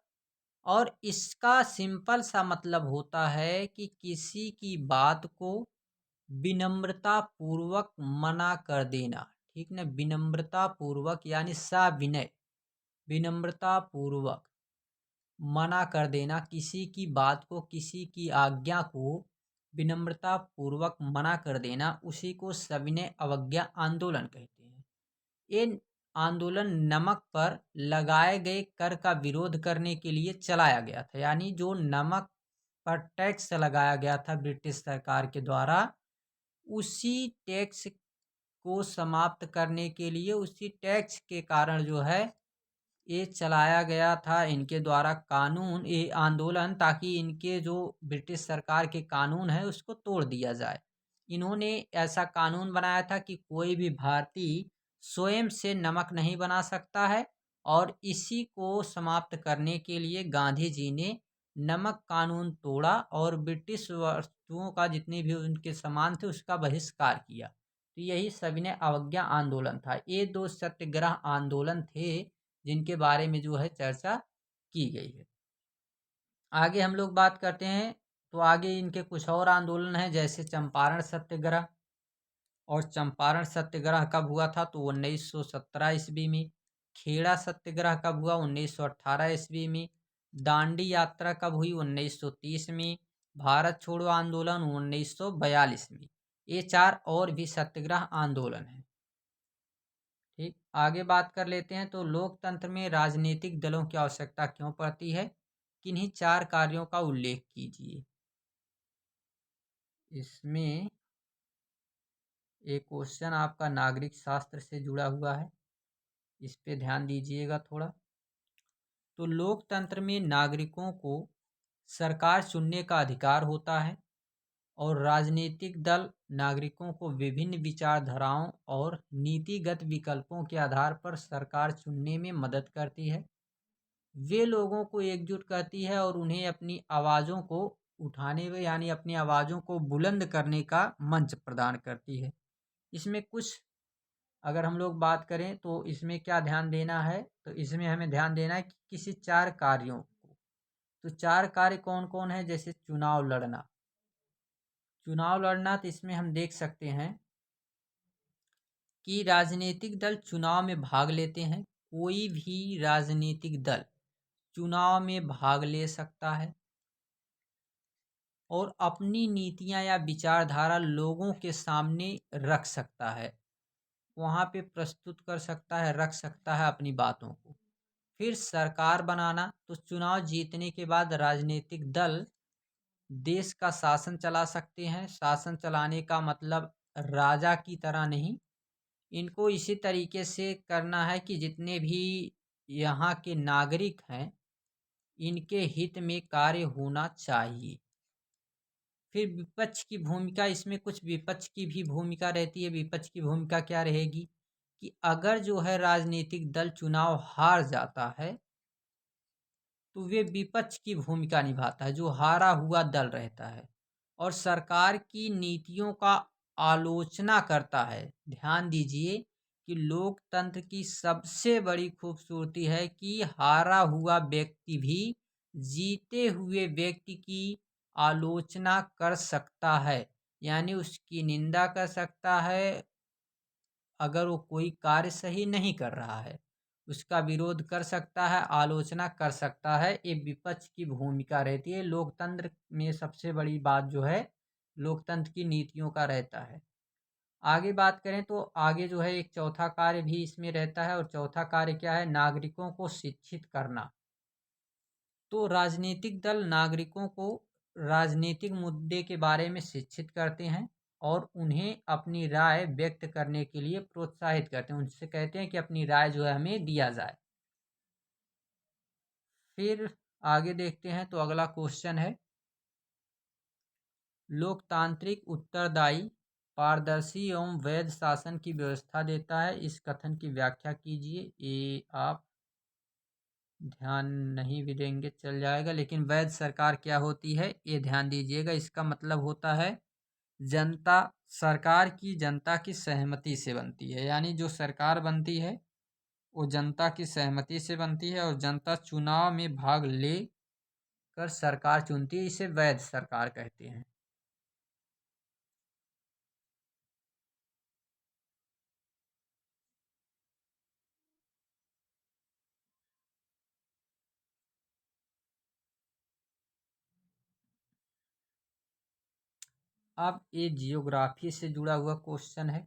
और इसका सिंपल सा मतलब होता है कि किसी की बात को विनम्रता पूर्वक मना कर देना, ठीक ना। विनम्रता पूर्वक यानी सविनय, विनम्रता पूर्वक मना कर देना, किसी की बात को, किसी की आज्ञा को विनम्रता पूर्वक मना कर देना, उसी को सविनय अवज्ञा आंदोलन कहते हैं। ये आंदोलन नमक पर लगाए गए कर का विरोध करने के लिए चलाया गया था। यानी जो नमक पर टैक्स लगाया गया था ब्रिटिश सरकार के द्वारा, उसी टैक्स को समाप्त करने के लिए, उसी टैक्स के कारण जो है ये चलाया गया था इनके द्वारा कानून, ये आंदोलन, ताकि इनके जो ब्रिटिश सरकार के कानून है उसको तोड़ दिया जाए। इन्होंने ऐसा कानून बनाया था कि कोई भी भारतीय स्वयं से नमक नहीं बना सकता है। और इसी को समाप्त करने के लिए गांधी जी ने नमक कानून तोड़ा और ब्रिटिश वस्तुओं का, जितने भी उनके सामान थे, उसका बहिष्कार किया। तो यही सविनय अवज्ञा आंदोलन था। ये दो सत्याग्रह आंदोलन थे जिनके बारे में जो है चर्चा की गई है। आगे हम लोग बात करते हैं, तो आगे इनके कुछ और आंदोलन हैं, जैसे चंपारण सत्याग्रह। और चंपारण सत्याग्रह कब हुआ था, तो 1917 ईस्वी में। खेड़ा सत्याग्रह कब हुआ, 1918 ईस्वी में। दांडी यात्रा कब हुई, 1930 में। भारत छोड़ो आंदोलन 1942 में। ये चार और भी सत्याग्रह आंदोलन हैं। ठीक, आगे बात कर लेते हैं। तो लोकतंत्र में राजनीतिक दलों की आवश्यकता क्यों पड़ती है, किन्हीं चार कार्यों का उल्लेख कीजिए। इसमें एक क्वेश्चन आपका नागरिक शास्त्र से जुड़ा हुआ है, इस पे ध्यान दीजिएगा थोड़ा। तो लोकतंत्र में नागरिकों को सरकार चुनने का अधिकार होता है और राजनीतिक दल नागरिकों को विभिन्न विचारधाराओं और नीतिगत विकल्पों के आधार पर सरकार चुनने में मदद करती है। वे लोगों को एकजुट करती है और उन्हें अपनी आवाज़ों को उठाने में, यानी अपनी आवाज़ों को बुलंद करने का मंच प्रदान करती है। इसमें कुछ अगर हम लोग बात करें तो इसमें क्या ध्यान देना है, तो इसमें हमें ध्यान देना है कि किसी चार कार्यों को। तो चार कार्य कौन कौन है, जैसे चुनाव लड़ना। चुनाव लड़ना, तो इसमें हम देख सकते हैं कि राजनीतिक दल चुनाव में भाग लेते हैं। कोई भी राजनीतिक दल चुनाव में भाग ले सकता है और अपनी नीतियाँ या विचारधारा लोगों के सामने रख सकता है। वहाँ पे प्रस्तुत कर सकता है, रख सकता है अपनी बातों को। फिर सरकार बनाना, तो चुनाव जीतने के बाद राजनीतिक दल देश का शासन चला सकते हैं। शासन चलाने का मतलब राजा की तरह नहीं, इनको इसी तरीके से करना है कि जितने भी यहाँ के नागरिक हैं, इनके हित में कार्य होना चाहिए। फिर विपक्ष की भूमिका, इसमें कुछ विपक्ष की भी भूमिका रहती है। विपक्ष की भूमिका क्या रहेगी कि अगर जो है राजनीतिक दल चुनाव हार जाता है, तो वे विपक्ष की भूमिका निभाता है, जो हारा हुआ दल रहता है, और सरकार की नीतियों का आलोचना करता है। ध्यान दीजिए कि लोकतंत्र की सबसे बड़ी खूबसूरती है कि हारा हुआ व्यक्ति भी जीते हुए व्यक्ति की आलोचना कर सकता है, यानी उसकी निंदा कर सकता है। अगर वो कोई कार्य सही नहीं कर रहा है, उसका विरोध कर सकता है, आलोचना कर सकता है। ये विपक्ष की भूमिका रहती है। लोकतंत्र में सबसे बड़ी बात जो है, लोकतंत्र की नीतियों का रहता है। आगे बात करें तो आगे जो है एक चौथा कार्य भी इसमें रहता है, और चौथा कार्य क्या है? नागरिकों को शिक्षित करना। तो राजनीतिक दल नागरिकों को राजनीतिक मुद्दे के बारे में शिक्षित करते हैं, और उन्हें अपनी राय व्यक्त करने के लिए प्रोत्साहित करते हैं। उनसे कहते हैं कि अपनी राय जो है हमें दिया जाए। फिर आगे देखते हैं तो अगला क्वेश्चन है, लोकतांत्रिक उत्तरदायी, पारदर्शी एवं वैध शासन की व्यवस्था देता है। इस कथन की व्याख्या कीजिए। ये आप ध्यान नहीं भी देंगे चल जाएगा, लेकिन वैध सरकार क्या होती है ये ध्यान दीजिएगा। इसका मतलब होता है जनता, सरकार की जनता की सहमति से बनती है। यानी जो सरकार बनती है वो जनता की सहमति से बनती है, और जनता चुनाव में भाग ले कर सरकार चुनती है। इसे वैध सरकार कहते हैं। अब ये जियोग्राफी से जुड़ा हुआ क्वेश्चन है,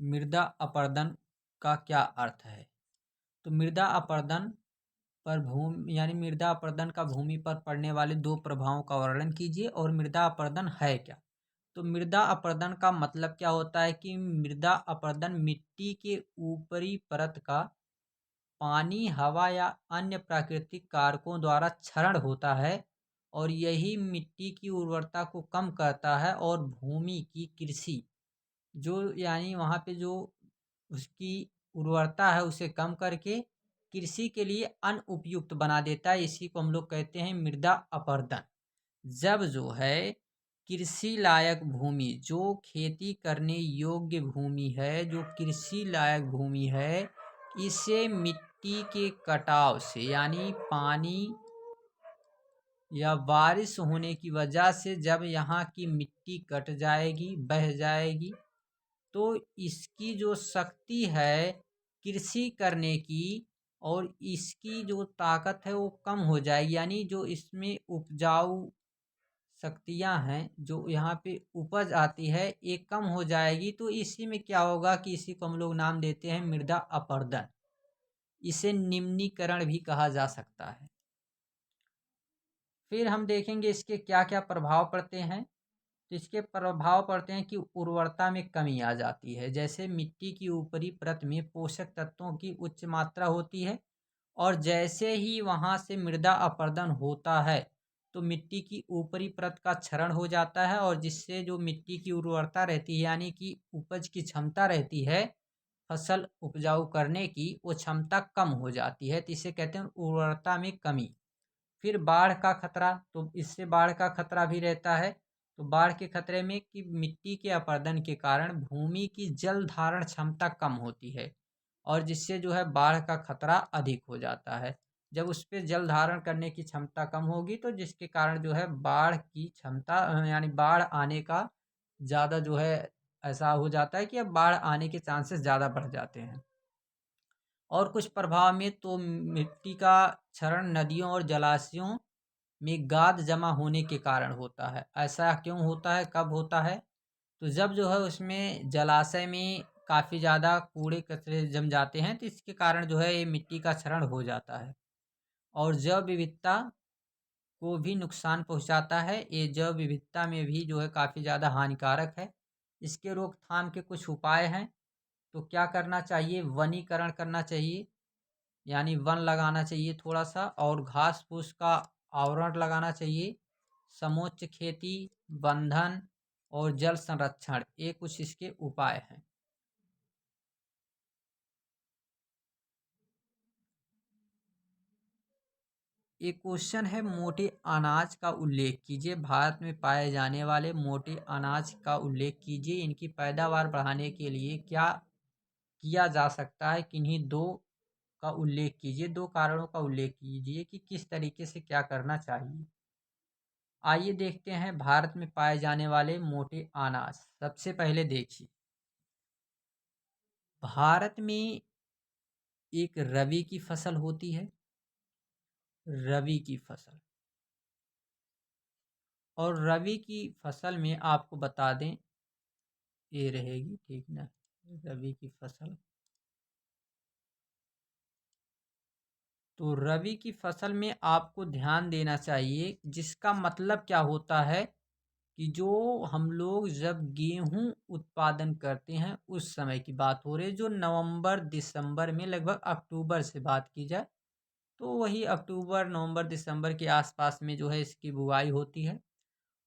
मृदा अपरदन का क्या अर्थ है? तो मृदा अपरदन पर भूमि, यानी मृदा अपरदन का भूमि पर पड़ने वाले दो प्रभावों का वर्णन कीजिए, और मृदा अपरदन है क्या? तो मृदा अपरदन का मतलब क्या होता है कि मृदा अपरदन मिट्टी के ऊपरी परत का पानी, हवा या अन्य प्राकृतिक कारकों द्वारा क्षरण होता है, और यही मिट्टी की उर्वरता को कम करता है, और भूमि की कृषि जो, यानी वहाँ पे जो उसकी उर्वरता है उसे कम करके कृषि के लिए अनुपयुक्त बना देता है। इसी को हम लोग कहते हैं मृदा अपरदन। जब जो है कृषि लायक भूमि, जो खेती करने योग्य भूमि है, जो कृषि लायक भूमि है, इसे मिट्टी के कटाव से, यानी पानी या बारिश होने की वजह से जब यहाँ की मिट्टी कट जाएगी, बह जाएगी, तो इसकी जो शक्ति है कृषि करने की, और इसकी जो ताकत है वो कम हो जाएगी। यानी जो इसमें उपजाऊ शक्तियाँ हैं, जो यहाँ पे उपज आती है, ये कम हो जाएगी। तो इसी में क्या होगा कि इसी को हम लोग नाम देते हैं मृदा अपरदन। इसे निम्नीकरण भी कहा जा सकता है। फिर हम देखेंगे इसके क्या क्या प्रभाव पड़ते हैं। तो इसके प्रभाव पड़ते हैं कि उर्वरता में कमी आ जाती है। जैसे मिट्टी की ऊपरी परत में पोषक तत्वों की उच्च मात्रा होती है, और जैसे ही वहाँ से मृदा अपरदन होता है, तो मिट्टी की ऊपरी परत का क्षरण हो जाता है, और जिससे जो मिट्टी की उर्वरता रहती है, यानी कि उपज की क्षमता रहती है फसल उपजाऊ करने की, वो क्षमता कम हो जाती है। तो इसे कहते हैं उर्वरता में कमी। फिर बाढ़ का खतरा, तो इससे बाढ़ का खतरा भी रहता है। तो बाढ़ के खतरे में कि मिट्टी के अपरदन के कारण भूमि की जल धारण क्षमता कम होती है, और जिससे जो है बाढ़ का खतरा अधिक हो जाता है। जब उस पे जल धारण करने की क्षमता कम होगी, तो जिसके कारण जो है बाढ़ की क्षमता, यानी बाढ़ आने का ज़्यादा जो है ऐसा हो जाता है कि अब बाढ़ आने के चांसेस ज़्यादा बढ़ जाते हैं। और कुछ प्रभाव में तो मिट्टी का क्षरण नदियों और जलाशयों में गाद जमा होने के कारण होता है। ऐसा क्यों होता है, कब होता है? तो जब जो है उसमें जलाशय में काफ़ी ज़्यादा कूड़े कचरे जम जाते हैं, तो इसके कारण जो है ये मिट्टी का क्षरण हो जाता है और जैव विविधता को भी नुकसान पहुंचाता है। ये जैव विविधता में भी जो है काफ़ी ज़्यादा हानिकारक है। इसके रोकथाम के कुछ उपाय हैं। तो क्या करना चाहिए? वनीकरण करना चाहिए, यानी वन लगाना चाहिए थोड़ा सा, और घास फूस का आवरण लगाना चाहिए। समोच्च खेती, बंधन और जल संरक्षण, ये कुछ इसके उपाय हैं। एक क्वेश्चन है, मोटे अनाज का उल्लेख कीजिए। भारत में पाए जाने वाले मोटे अनाज का उल्लेख कीजिए। इनकी पैदावार बढ़ाने के लिए क्या किया जा सकता है? किन्हीं दो का उल्लेख कीजिए, दो कारणों का उल्लेख कीजिए कि किस तरीके से क्या करना चाहिए। आइए देखते हैं भारत में पाए जाने वाले मोटे अनाज। सबसे पहले देखिए, भारत में एक रबी की फसल होती है, रबी की फसल। और रबी की फसल में आपको बता दें, ये रहेगी, ठीक ना, रबी की फसल। तो रबी की फसल में आपको ध्यान देना चाहिए, जिसका मतलब क्या होता है कि जो हम लोग जब गेहूं उत्पादन करते हैं उस समय की बात हो रही है, जो नवंबर दिसंबर में, लगभग अक्टूबर से बात की जाए तो वही अक्टूबर नवंबर दिसंबर के आसपास में जो है इसकी बुआई होती है।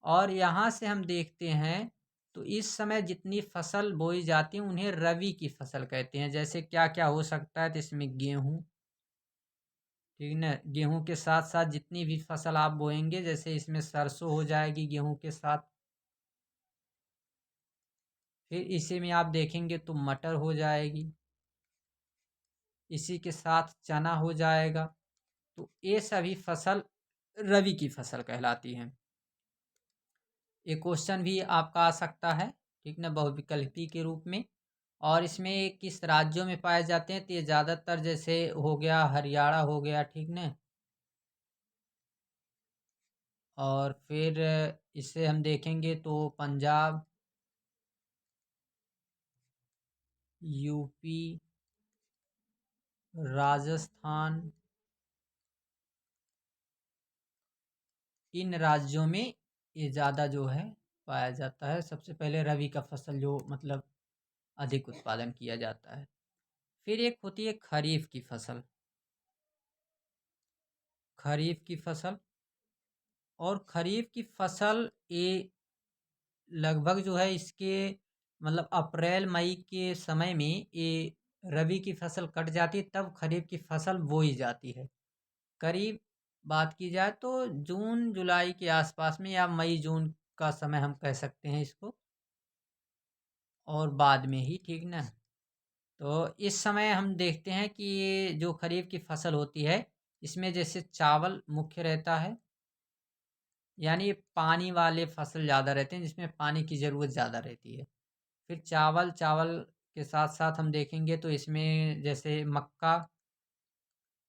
और यहाँ से हम देखते हैं तो इस समय जितनी फसल बोई जाती है उन्हें रबी की फसल कहते हैं। जैसे क्या क्या हो सकता है, तो इसमें गेहूँ, ठीक ना, गेहूँ के साथ साथ जितनी भी फसल आप बोएंगे, जैसे इसमें सरसों हो जाएगी गेहूँ के साथ। फिर इसी में आप देखेंगे तो मटर हो जाएगी, इसी के साथ चना हो जाएगा। तो ये सभी फसल रबी की फसल कहलाती हैं। ये क्वेश्चन भी आपका आ सकता है, ठीक ना, बहुविकल्पी के रूप में। और इसमें किस राज्यों में पाए जाते हैं, तो ये ज़्यादातर जैसे हो गया हरियाणा हो गया, ठीक ना। और फिर इसे हम देखेंगे तो पंजाब, यूपी, राजस्थान, इन राज्यों में ये ज़्यादा जो है पाया जाता है। सबसे पहले रबी का फसल जो मतलब अधिक उत्पादन किया जाता है। फिर एक होती है खरीफ की फसल, खरीफ की फसल। और खरीफ की फसल ये लगभग जो है इसके मतलब अप्रैल मई के समय में ये रबी की फसल कट जाती है, तब खरीफ की फसल बोई जाती है। करीब बात की जाए तो जून जुलाई के आसपास में, या मई जून का समय हम कह सकते हैं इसको, और बाद में ही, ठीक ना। तो इस समय हम देखते हैं कि ये जो खरीफ की फसल होती है इसमें जैसे चावल मुख्य रहता है, यानी ये पानी वाले फसल ज़्यादा रहते हैं जिसमें पानी की ज़रूरत ज़्यादा रहती है। फिर चावल, चावल के साथ साथ हम देखेंगे तो इसमें जैसे मक्का,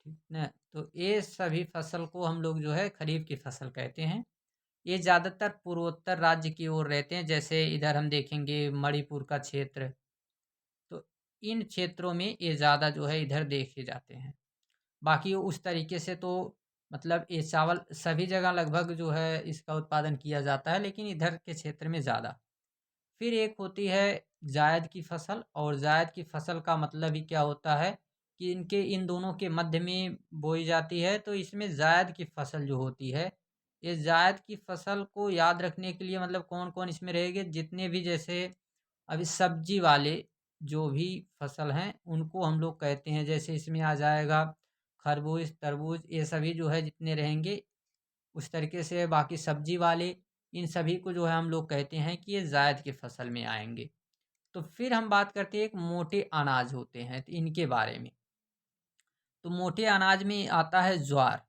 ठीक ना। तो ये सभी फसल को हम लोग जो है खरीफ की फसल कहते हैं। ये ज़्यादातर पूर्वोत्तर राज्य की ओर रहते हैं, जैसे इधर हम देखेंगे मणिपुर का क्षेत्र। तो इन क्षेत्रों में ये ज़्यादा जो है इधर देखे जाते हैं। बाकी उस तरीके से तो मतलब ये चावल सभी जगह लगभग जो है इसका उत्पादन किया जाता है, लेकिन इधर के क्षेत्र में ज़्यादा। फिर एक होती है जायद की फसल। और जायद की फसल का मतलब ही क्या होता है कि इनके इन दोनों के मध्य में बोई जाती है। तो इसमें जायद की फसल जो होती है, ये जायद की फसल को याद रखने के लिए मतलब कौन कौन इसमें रहेंगे, जितने भी जैसे अभी सब्जी वाले जो भी फसल हैं उनको हम लोग कहते हैं। जैसे इसमें आ जाएगा खरबूज, तरबूज, ये सभी जो है जितने रहेंगे उस तरीके से। बाकी सब्जी वाले, इन सभी को जो है हम लोग कहते हैं कि ये जायद की फसल में आएंगे। तो फिर हम बात करते हैं एक मोटे अनाज होते हैं, तो इनके बारे में। तो मोटे अनाज में आता है ज्वार।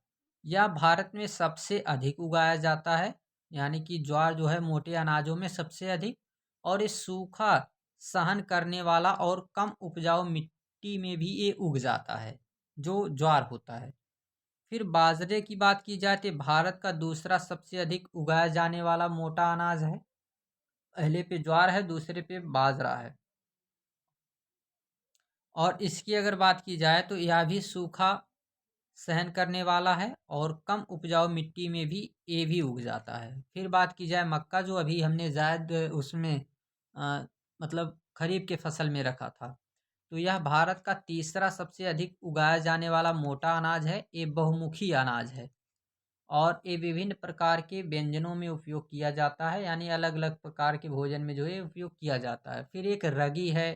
यह भारत में सबसे अधिक उगाया जाता है, यानी कि ज्वार जो है मोटे अनाजों में सबसे अधिक। और ये सूखा सहन करने वाला और कम उपजाऊ मिट्टी में भी ये उग जाता है, जो ज्वार होता है। फिर बाजरे की बात की जाए तो भारत का दूसरा सबसे अधिक उगाया जाने वाला मोटा अनाज है। पहले पे ज्वार है, दूसरे पे बाजरा है। और इसकी अगर बात की जाए तो यह भी सूखा सहन करने वाला है और कम उपजाऊ मिट्टी में भी ये भी उग जाता है। फिर बात की जाए मक्का, जो अभी हमने जायद उसमें अ, मतलब खरीफ के फसल में रखा था, तो यह भारत का तीसरा सबसे अधिक उगाया जाने वाला मोटा अनाज है। ये बहुमुखी अनाज है और ये विभिन्न प्रकार के व्यंजनों में उपयोग किया जाता है, यानी अलग अलग प्रकार के भोजन में जो है उपयोग किया जाता है। फिर एक रगी है,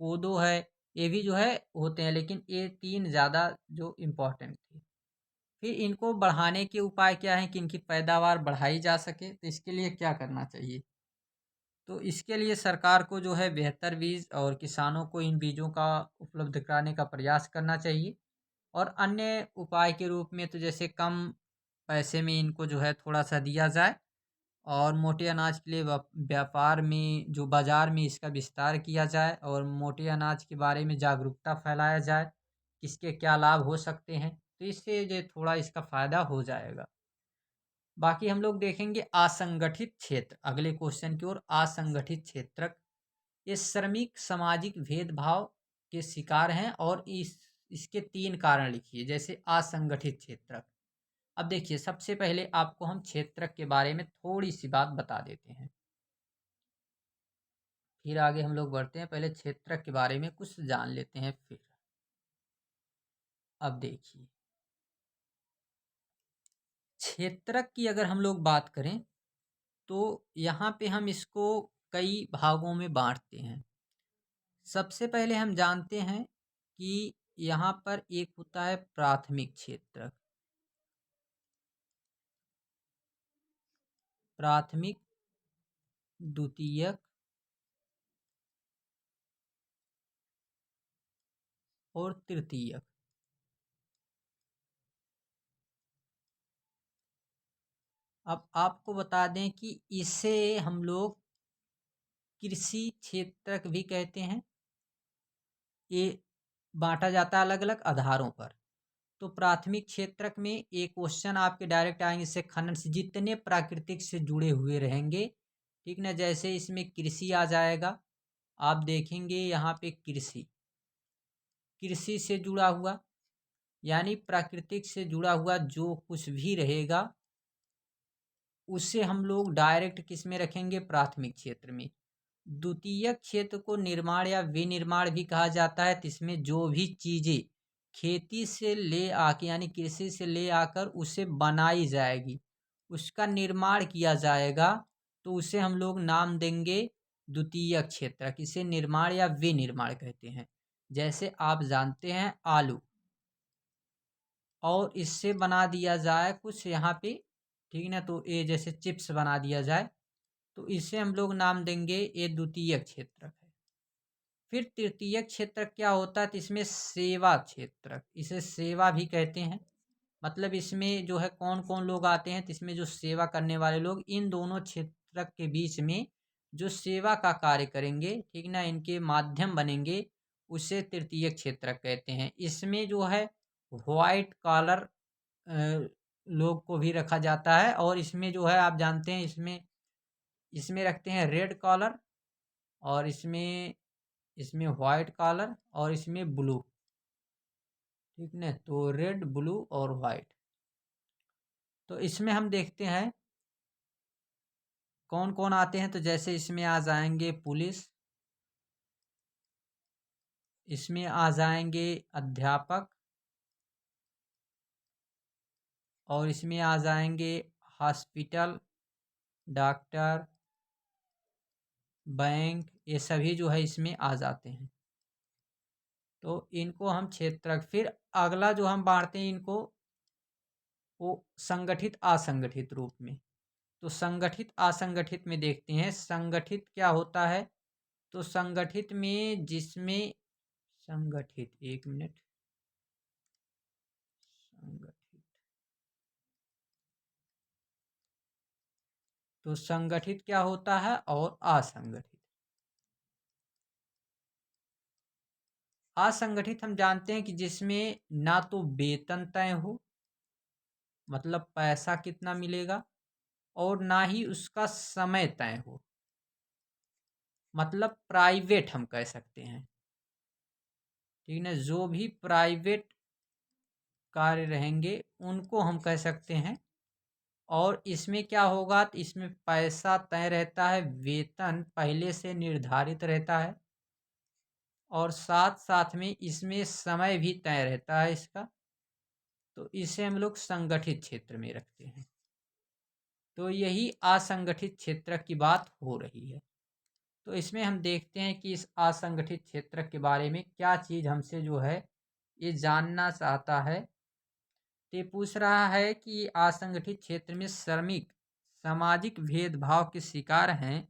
कोदो है, ये भी जो है होते हैं, लेकिन ये तीन ज़्यादा जो इम्पोर्टेंट थे। फिर इनको बढ़ाने के उपाय क्या हैं कि इनकी पैदावार बढ़ाई जा सके, तो इसके लिए क्या करना चाहिए? तो इसके लिए सरकार को जो है बेहतर बीज और किसानों को इन बीजों का उपलब्ध कराने का प्रयास करना चाहिए। और अन्य उपाय के रूप में तो जैसे कम पैसे में इनको जो है थोड़ा-सा दिया जाए और मोटे अनाज के लिए व्यापार में जो बाज़ार में इसका विस्तार किया जाए और मोटे अनाज के बारे में जागरूकता फैलाया जाए, किसके क्या लाभ हो सकते हैं, तो इससे जो थोड़ा इसका फ़ायदा हो जाएगा। बाकी हम लोग देखेंगे असंगठित क्षेत्र, अगले क्वेश्चन की ओर। असंगठित क्षेत्र ये श्रमिक सामाजिक भेदभाव के शिकार हैं और इसके 3 कारण लिखिए। जैसे असंगठित क्षेत्र, अब देखिए सबसे पहले आपको हम क्षेत्रक के बारे में थोड़ी-सी बात बता देते हैं, फिर आगे हम लोग बढ़ते हैं। पहले क्षेत्रक के बारे में कुछ जान लेते हैं फिर। अब देखिए, क्षेत्रक की अगर हम लोग बात करें, तो यहाँ पे हम इसको कई भागों में बाँटते हैं। सबसे पहले हम जानते हैं कि यहाँ पर एक होता है प्राथमिक क्षेत्रक, प्राथमिक, द्वितीयक और तृतीयक। अब आपको बता दें कि इसे हम लोग कृषि क्षेत्रक भी कहते हैं। ये बाँटा जाता है अलग-अलग आधारों पर। तो प्राथमिक क्षेत्रक में एक क्वेश्चन आपके डायरेक्ट आएँगे, इससे खनन से जितने प्राकृतिक से जुड़े हुए रहेंगे, ठीक ना? जैसे इसमें कृषि आ जाएगा, आप देखेंगे यहाँ पे कृषि, कृषि से जुड़ा हुआ, यानी प्राकृतिक से जुड़ा हुआ जो कुछ भी रहेगा, उसे हम लोग डायरेक्ट किस में रखेंगे? प्राथमिक क्षेत्र में। द्वितीयक क्षेत्र को निर्माण या विनिर्माण भी कहा जाता है, तो इसमें जो भी चीज़ें खेती से ले आके यानी कृषि से ले आकर उसे बनाई जाएगी, उसका निर्माण किया जाएगा, तो उसे हम लोग नाम देंगे द्वितीयक क्षेत्र। इसे निर्माण या विनिर्माण कहते हैं। जैसे आप जानते हैं आलू, और इससे बना दिया जाए कुछ यहाँ पे, ठीक ना? तो ये जैसे चिप्स बना दिया जाए, तो इसे हम लोग नाम देंगे, ये द्वितीयक क्षेत्र है। फिर तृतीय क्षेत्र क्या होता है? तो इसमें सेवा क्षेत्र, इसे सेवा भी कहते हैं। मतलब इसमें जो है कौन कौन लोग आते हैं, तो इसमें जो सेवा करने वाले लोग इन दोनों क्षेत्र के बीच में जो सेवा का कार्य करेंगे, ठीक ना, इनके माध्यम बनेंगे, उसे तृतीय क्षेत्र कहते हैं। इसमें जो है व्हाइट कॉलर लोग को भी रखा जाता है, और इसमें जो है आप जानते हैं इसमें इसमें रखते हैं रेड कॉलर, और इसमें इसमें व्हाइट कॉलर, और इसमें ब्लू, ठीक ना? तो रेड, ब्लू और व्हाइट। तो इसमें हम देखते हैं कौन कौन आते हैं, तो जैसे इसमें आ जाएंगे पुलिस, इसमें आ जाएंगे अध्यापक, और इसमें आ जाएंगे हॉस्पिटल, डॉक्टर, बैंक, ये सभी जो है इसमें आ जाते हैं। तो इनको हम क्षेत्रक, फिर अगला जो हम बांटते हैं इनको, वो संगठित असंगठित रूप में। तो संगठित असंगठित में देखते हैं, संगठित क्या होता है? तो संगठित में जिसमें संगठित, एक मिनट, संगठित, तो संगठित क्या होता है और असंगठित? असंगठित हम जानते हैं कि जिसमें ना तो वेतन तय हो, मतलब पैसा कितना मिलेगा, और ना ही उसका समय तय हो, मतलब प्राइवेट हम कह सकते हैं। ठीक है, जो भी प्राइवेट कार्य रहेंगे उनको हम कह सकते हैं। और इसमें क्या होगा, तो इसमें पैसा तय रहता है, वेतन पहले से निर्धारित रहता है, और साथ साथ में इसमें समय भी तय रहता है इसका। तो इसे हम लोग संगठित क्षेत्र में रखते हैं। तो यही असंगठित क्षेत्र की बात हो रही है। तो इसमें हम देखते हैं कि इस असंगठित क्षेत्र के बारे में क्या चीज़ हमसे जो है ये जानना चाहता है। तो ये पूछ रहा है कि असंगठित क्षेत्र में श्रमिक सामाजिक भेदभाव के शिकार हैं,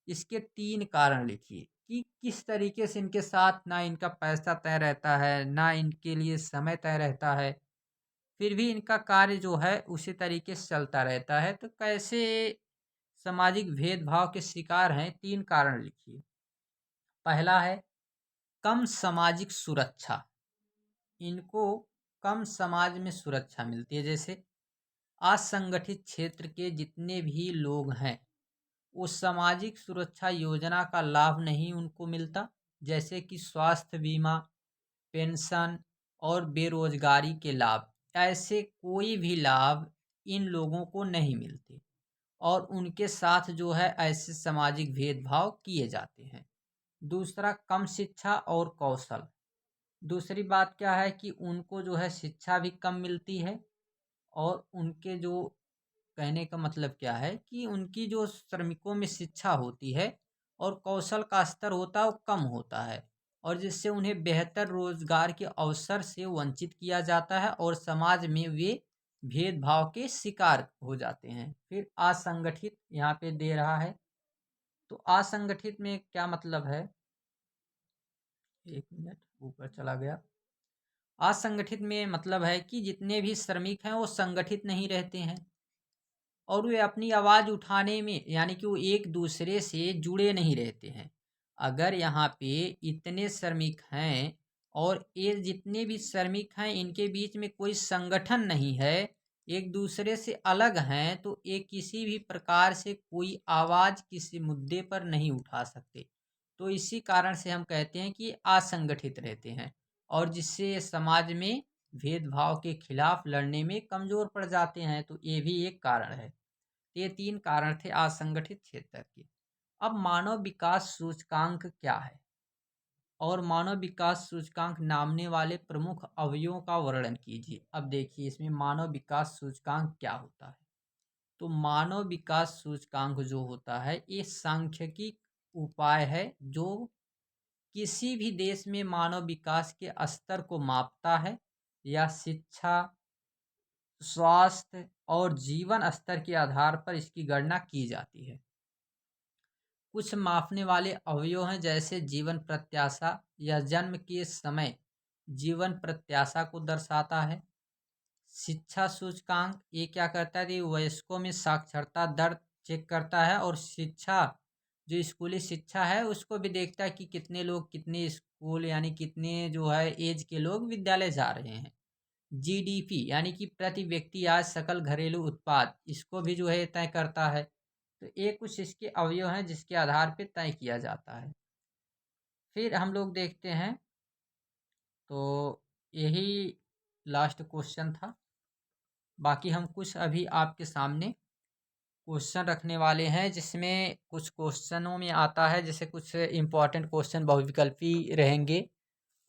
इसके 3 कारण लिखिए कि किस तरीके से इनके साथ ना इनका पैसा तय रहता है, ना इनके लिए समय तय रहता है, फिर भी इनका कार्य जो है उसी तरीके से चलता रहता है। तो कैसे सामाजिक भेदभाव के शिकार हैं, 3 कारण लिखिए। पहला है कम सामाजिक सुरक्षा, इनको कम समाज में सुरक्षा मिलती है। जैसे असंगठित क्षेत्र के जितने भी लोग हैं वो सामाजिक सुरक्षा योजना का लाभ नहीं उनको मिलता, जैसे कि स्वास्थ्य बीमा, पेंशन और बेरोजगारी के लाभ। ऐसे कोई भी लाभ इन लोगों को नहीं मिलते, और उनके साथ जो है ऐसे सामाजिक भेदभाव किए जाते हैं। दूसरा, कम शिक्षा और कौशल। दूसरी बात क्या है कि उनको जो है शिक्षा भी कम मिलती है, और उनके जो कहने का मतलब क्या है कि उनकी जो श्रमिकों में शिक्षा होती है और कौशल का स्तर होता है वो कम होता है, और जिससे उन्हें बेहतर रोजगार के अवसर से वंचित किया जाता है, और समाज में वे भेदभाव के शिकार हो जाते हैं। फिर असंगठित यहाँ पे दे रहा है, तो असंगठित में क्या मतलब है, एक मिनट ऊपर चला गया। असंगठित में मतलब है कि जितने भी श्रमिक हैं वो संगठित नहीं रहते हैं, और वे अपनी आवाज़ उठाने में यानी कि वो एक दूसरे से जुड़े नहीं रहते हैं। अगर यहाँ पे इतने श्रमिक हैं और ये जितने भी श्रमिक हैं इनके बीच में कोई संगठन नहीं है, एक दूसरे से अलग हैं, तो ये किसी भी प्रकार से कोई आवाज़ किसी मुद्दे पर नहीं उठा सकते। तो इसी कारण से हम कहते हैं कि ये असंगठित रहते हैं, और जिससे ये समाज में भेदभाव के खिलाफ लड़ने में कमज़ोर पड़ जाते हैं। तो ये भी एक कारण है। ये 3 कारण थे असंगठित क्षेत्र के। अब मानव विकास सूचकांक क्या है, और मानव विकास सूचकांक नामने वाले प्रमुख अवयवों का वर्णन कीजिए। अब देखिए इसमें मानव विकास सूचकांक क्या होता है। तो मानव विकास सूचकांक जो होता है ये सांख्यिकी उपाय है जो किसी भी देश में मानव विकास के स्तर को मापता है, या शिक्षा, स्वास्थ्य और जीवन स्तर के आधार पर इसकी गणना की जाती है। कुछ मापने वाले अवयव हैं, जैसे जीवन प्रत्याशा या जन्म के समय जीवन प्रत्याशा को दर्शाता है। शिक्षा सूचकांक ये क्या करता है कि वयस्कों में साक्षरता दर चेक करता है, और शिक्षा जो स्कूली शिक्षा है उसको भी देखता है कि कितने लोग कितने स्कूल यानी कितने जो है एज के लोग विद्यालय जा रहे हैं। जीडीपी यानी कि प्रति व्यक्ति आज सकल घरेलू उत्पाद, इसको भी जो है तय करता है। तो ये कुछ इसके अवयव हैं जिसके आधार पे तय किया जाता है। फिर हम लोग देखते हैं, तो यही लास्ट क्वेश्चन था। बाकी हम कुछ अभी आपके सामने क्वेश्चन रखने वाले हैं, जिसमें कुछ क्वेश्चनों में आता है जैसे कुछ इम्पोर्टेंट क्वेश्चन बहुविकल्पी रहेंगे,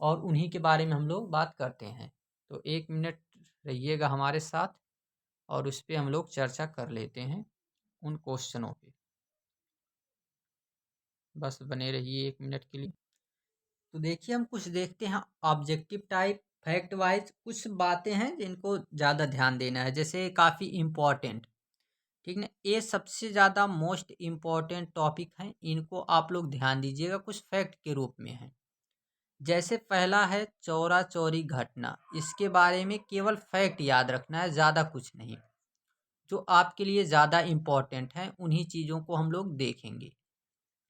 और उन्हीं के बारे में हम लोग बात करते हैं। तो 1 मिनट रहिएगा हमारे साथ, और उस पे हम लोग चर्चा कर लेते हैं उन क्वेश्चनों पे। बस बने रहिए 1 मिनट के लिए। तो देखिए हम कुछ देखते हैं ऑब्जेक्टिव टाइप, फैक्ट वाइज कुछ बातें हैं जिनको ज़्यादा ध्यान देना है, जैसे काफ़ी इम्पोर्टेंट। ठीक ना, ये सबसे ज़्यादा मोस्ट इम्पॉर्टेंट टॉपिक हैं, इनको आप लोग ध्यान दीजिएगा, कुछ फैक्ट के रूप में है। जैसे पहला है चौरा चौरी घटना, इसके बारे में केवल फैक्ट याद रखना है, ज़्यादा कुछ नहीं। जो आपके लिए ज़्यादा इम्पॉर्टेंट हैं उन्हीं चीज़ों को हम लोग देखेंगे।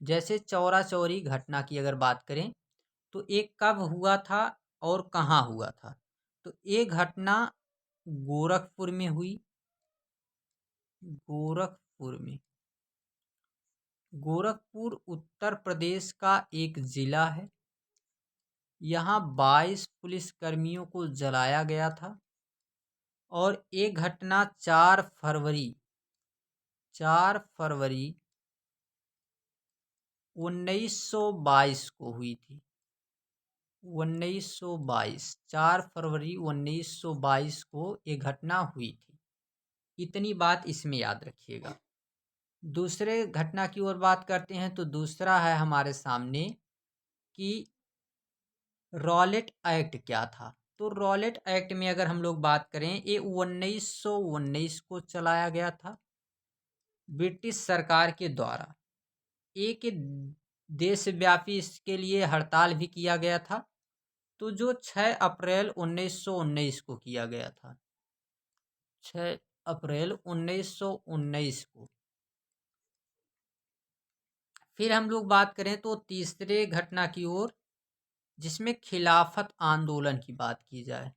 जैसे चौरा चौरी घटना की अगर बात करें, तो ये कब हुआ था और कहाँ हुआ था। तो ये घटना गोरखपुर में हुई। गोरखपुर में, गोरखपुर उत्तर प्रदेश का एक जिला है। यहाँ 22 पुलिसकर्मियों को जलाया गया था और ये घटना 4 फरवरी 1922 को हुई थी। 1922, 4 फरवरी 1922 को ये घटना हुई थी। इतनी बात इसमें याद रखिएगा। दूसरे घटना की ओर बात करते हैं तो दूसरा है हमारे सामने कि रॉलेट एक्ट क्या था। तो रॉलेट एक्ट में अगर हम लोग बात करें, ये 1919 को चलाया गया था ब्रिटिश सरकार के द्वारा। एक देशव्यापी इसके लिए हड़ताल भी किया गया था, तो जो 6 अप्रैल 1919 को किया गया था। 6 अप्रैल 1919 को। फिर हम लोग बात करें तो तीसरे घटना की ओर, जिसमें खिलाफत आंदोलन की बात की जाए,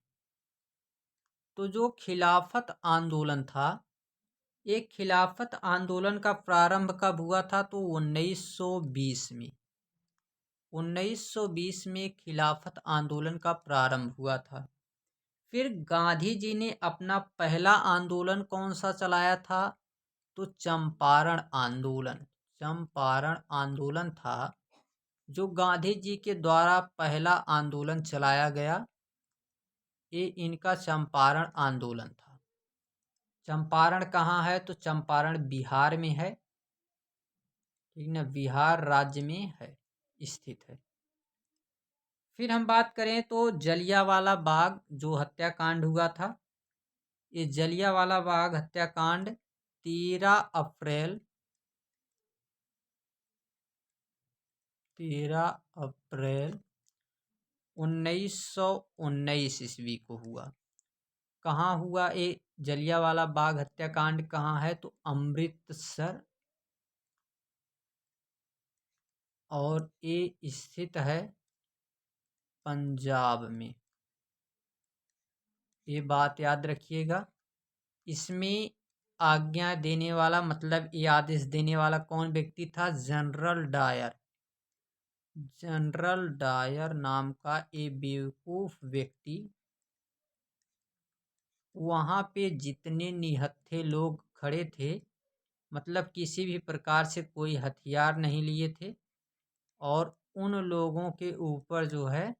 तो जो खिलाफत आंदोलन था, एक खिलाफत आंदोलन का प्रारंभ कब हुआ था, तो 1920 में। 1920 में खिलाफत आंदोलन का प्रारंभ हुआ था। फिर गांधी जी ने अपना पहला आंदोलन कौन सा चलाया था, तो चंपारण आंदोलन। चंपारण आंदोलन था जो गांधी जी के द्वारा पहला आंदोलन चलाया गया। ये इनका चंपारण आंदोलन था। चंपारण कहाँ है, तो चंपारण बिहार में है, ठीक ना, बिहार राज्य में है, स्थित है। फिर हम बात करें तो जलियांवाला बाग जो हत्याकांड हुआ था, ये जलियांवाला बाग हत्याकांड 13 अप्रैल 1919 ईस्वी को हुआ। कहाँ हुआ ये जलियांवाला बाग हत्याकांड, कहाँ है, तो अमृतसर, और ये स्थित है पंजाब में। ये बात याद रखिएगा। इसमें आज्ञा देने वाला, मतलब ये आदेश देने वाला कौन व्यक्ति था, जनरल डायर। जनरल डायर नाम का ये बेवकूफ व्यक्ति वहाँ पे जितने निहत्थे लोग खड़े थे, मतलब किसी भी प्रकार से कोई हथियार नहीं लिए थे, और उन लोगों के ऊपर जो है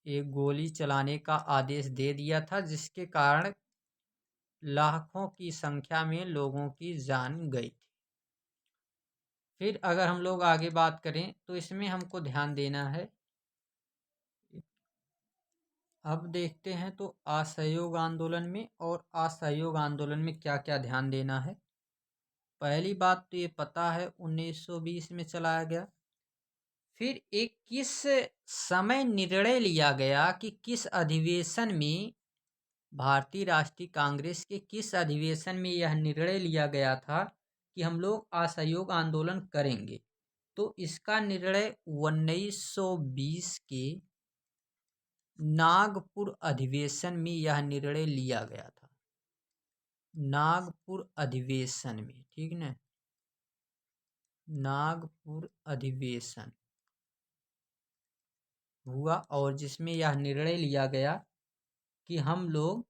एक गोली चलाने का आदेश दे दिया था, जिसके कारण लाखों की संख्या में लोगों की जान गई थी। फिर अगर हम लोग आगे बात करें तो इसमें हमको ध्यान देना है। अब देखते हैं तो असहयोग आंदोलन में और असहयोग आंदोलन में क्या क्या ध्यान देना है। पहली बात तो ये पता है 1920 में चलाया गया। फिर एक किस समय निर्णय लिया गया कि किस अधिवेशन में, भारतीय राष्ट्रीय कांग्रेस के किस अधिवेशन में यह निर्णय लिया गया था कि हम लोग असहयोग आंदोलन करेंगे, तो इसका निर्णय 1920 के नागपुर अधिवेशन में यह निर्णय लिया गया था। नागपुर अधिवेशन में, ठीक ना, नागपुर अधिवेशन हुआ और जिसमें यह निर्णय लिया गया कि हम लोग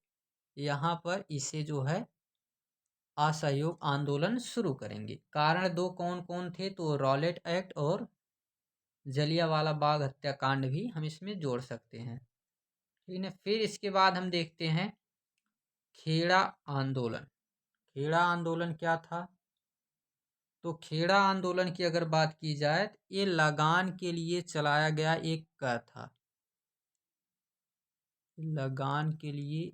यहाँ पर इसे जो है असहयोग आंदोलन शुरू करेंगे। कारण दो कौन कौन थे, तो रॉलेट एक्ट और जलियांवाला बाग हत्याकांड भी हम इसमें जोड़ सकते हैं, ठीक है। फिर इसके बाद हम देखते हैं खेड़ा आंदोलन। खेड़ा आंदोलन क्या था, तो खेड़ा आंदोलन की अगर बात की जाए तो ये लगान के लिए चलाया गया एक कर था। लगान के लिए,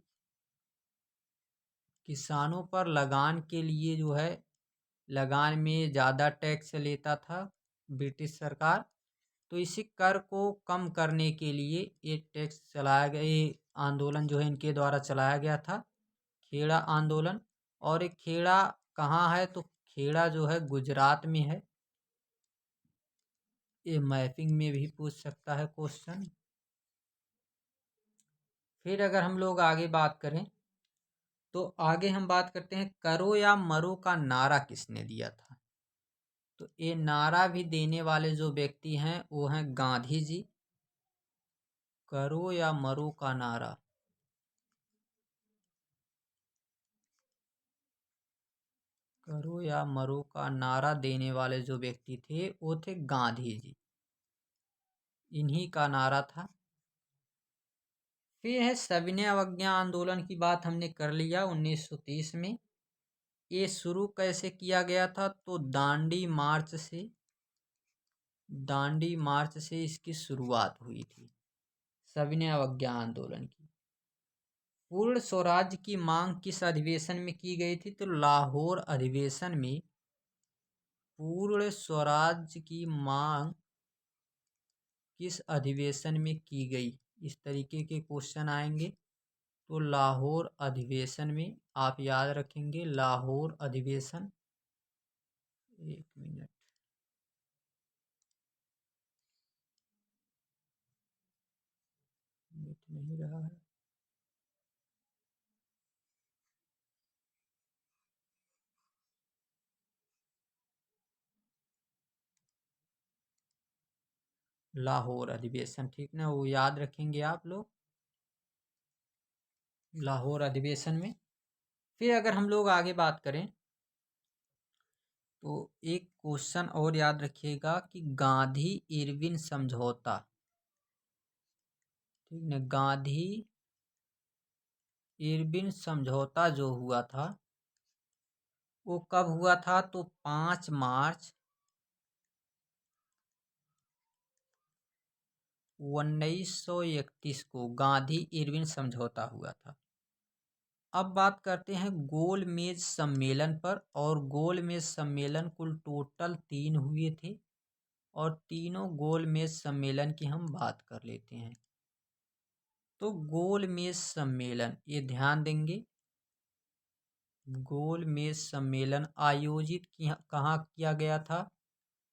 किसानों पर लगान के लिए जो है, लगान में ज़्यादा टैक्स लेता था ब्रिटिश सरकार, तो इसी कर को कम करने के लिए ये टैक्स चलाया गया, ये आंदोलन जो है इनके द्वारा चलाया गया था, खेड़ा आंदोलन। और ये खेड़ा कहाँ है, तो खेड़ा जो है गुजरात में है। ये मैपिंग में भी पूछ सकता है क्वेश्चन। फिर अगर हम लोग आगे बात करें तो आगे हम बात करते हैं करो या मरो का नारा किसने दिया था। तो ये नारा भी देने वाले जो व्यक्ति हैं वो हैं गांधी जी। करो या मरो का नारा, करो या मरो का नारा देने वाले जो व्यक्ति थे वो थे गांधी जी। इन्हीं का नारा था। फिर है सविनय अवज्ञा आंदोलन की बात हमने कर लिया 1930 में। ये शुरू कैसे किया गया था, तो दांडी मार्च से इसकी शुरुआत हुई थी सविनय अवज्ञा आंदोलन की। पूर्ण स्वराज की मांग किस अधिवेशन में की गई थी, तो लाहौर अधिवेशन में पूर्ण स्वराज की मांग किस अधिवेशन में की गई, इस तरीके के क्वेश्चन आएंगे। तो लाहौर अधिवेशन में आप याद रखेंगे, लाहौर अधिवेशन। एक मिनट, मिट नहीं रहा है। लाहौर अधिवेशन, ठीक ना, वो याद रखेंगे आप लोग, लाहौर अधिवेशन में। फिर अगर हम लोग आगे बात करें तो एक क्वेश्चन और याद रखिएगा कि गांधी इरविन समझौता, ठीक ना, गांधी इरविन समझौता जो हुआ था वो कब हुआ था, तो 5 मार्च 1931 को गांधी इरविन समझौता हुआ था। अब बात करते हैं गोल मेज सम्मेलन पर, और गोल मेज सम्मेलन कुल टोटल 3 हुए थे, और तीनों गोल मेज सम्मेलन की हम बात कर लेते हैं। तो गोल मेज सम्मेलन, ये ध्यान देंगे, गोल मेज सम्मेलन आयोजित कहाँ किया गया था,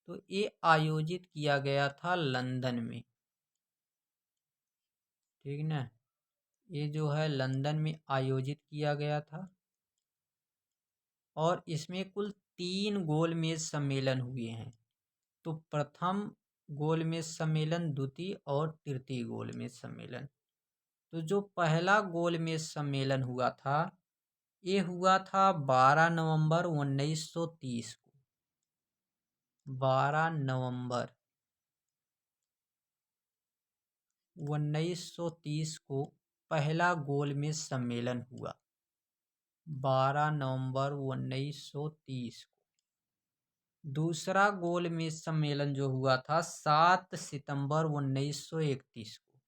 तो ये आयोजित किया गया था लंदन में, ठीक ना, ये जो है लंदन में आयोजित किया गया था। और इसमें कुल 3 गोल मेज सम्मेलन हुए हैं। तो प्रथम गोल मेज सम्मेलन, द्वितीय और तृतीय गोल मेज सम्मेलन। तो जो पहला गोल मेज सम्मेलन हुआ था ये हुआ था 12 नवंबर 1930 को। 12 नवंबर 1930 को पहला गोल मेज सम्मेलन हुआ, 12 नवंबर 1930 को। दूसरा गोल मेज सम्मेलन जो हुआ था 7 सितंबर 1931 को,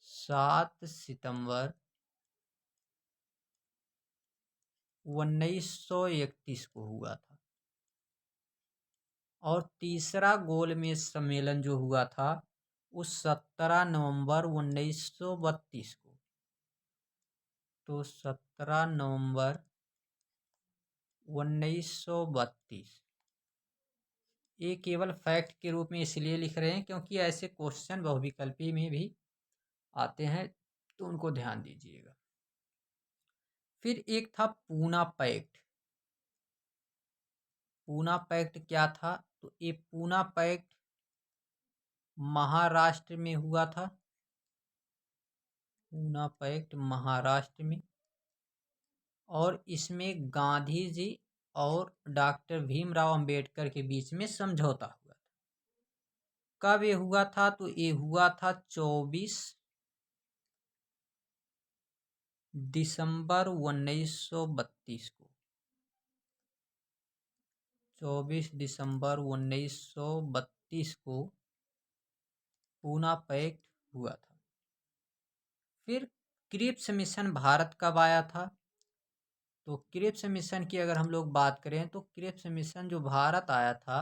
7 सितंबर 1931 को हुआ था। और तीसरा गोल मेज सम्मेलन जो हुआ था वो 17 नवंबर 1932 को। तो 17 नवंबर 1932, ये केवल फैक्ट के रूप में इसलिए लिख रहे हैं क्योंकि ऐसे क्वेश्चन बहुविकल्पी में भी आते हैं, तो उनको ध्यान दीजिएगा। फिर एक था पूना पैक्ट। पूना पैक्ट क्या था, तो ये पूना पैक्ट महाराष्ट्र में हुआ था, पूना पैक्ट महाराष्ट्र में। और इसमें गांधी जी और डॉक्टर भीमराव अंबेडकर के बीच में समझौता हुआ था। कब ये हुआ था, तो ये हुआ था 24 दिसंबर 1932 को। 24 दिसंबर 1932 को पूना पैक्ट हुआ था। फिर क्रिप्स मिशन भारत कब आया था, तो क्रिप्स मिशन की अगर हम लोग बात करें तो क्रिप्स मिशन जो भारत आया था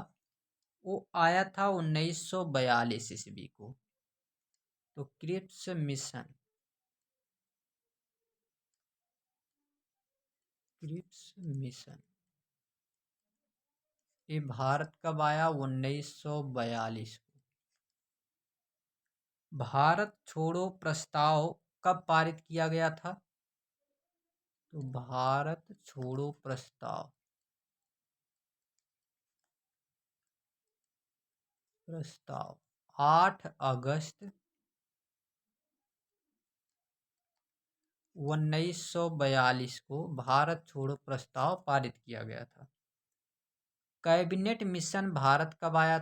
वो आया था 1942 ईस्वी को। तो क्रिप्स मिशन, क्रिप्स मिशन ये भारत कब आया, 1942 को। भारत छोड़ो प्रस्ताव कब पारित किया गया था? तो भारत छोड़ो प्रस्ताव प्रस्ताव 8 अगस्त 1942 को भारत छोड़ो प्रस्ताव पारित किया गया था। कैबिनेट मिशन भारत कब आया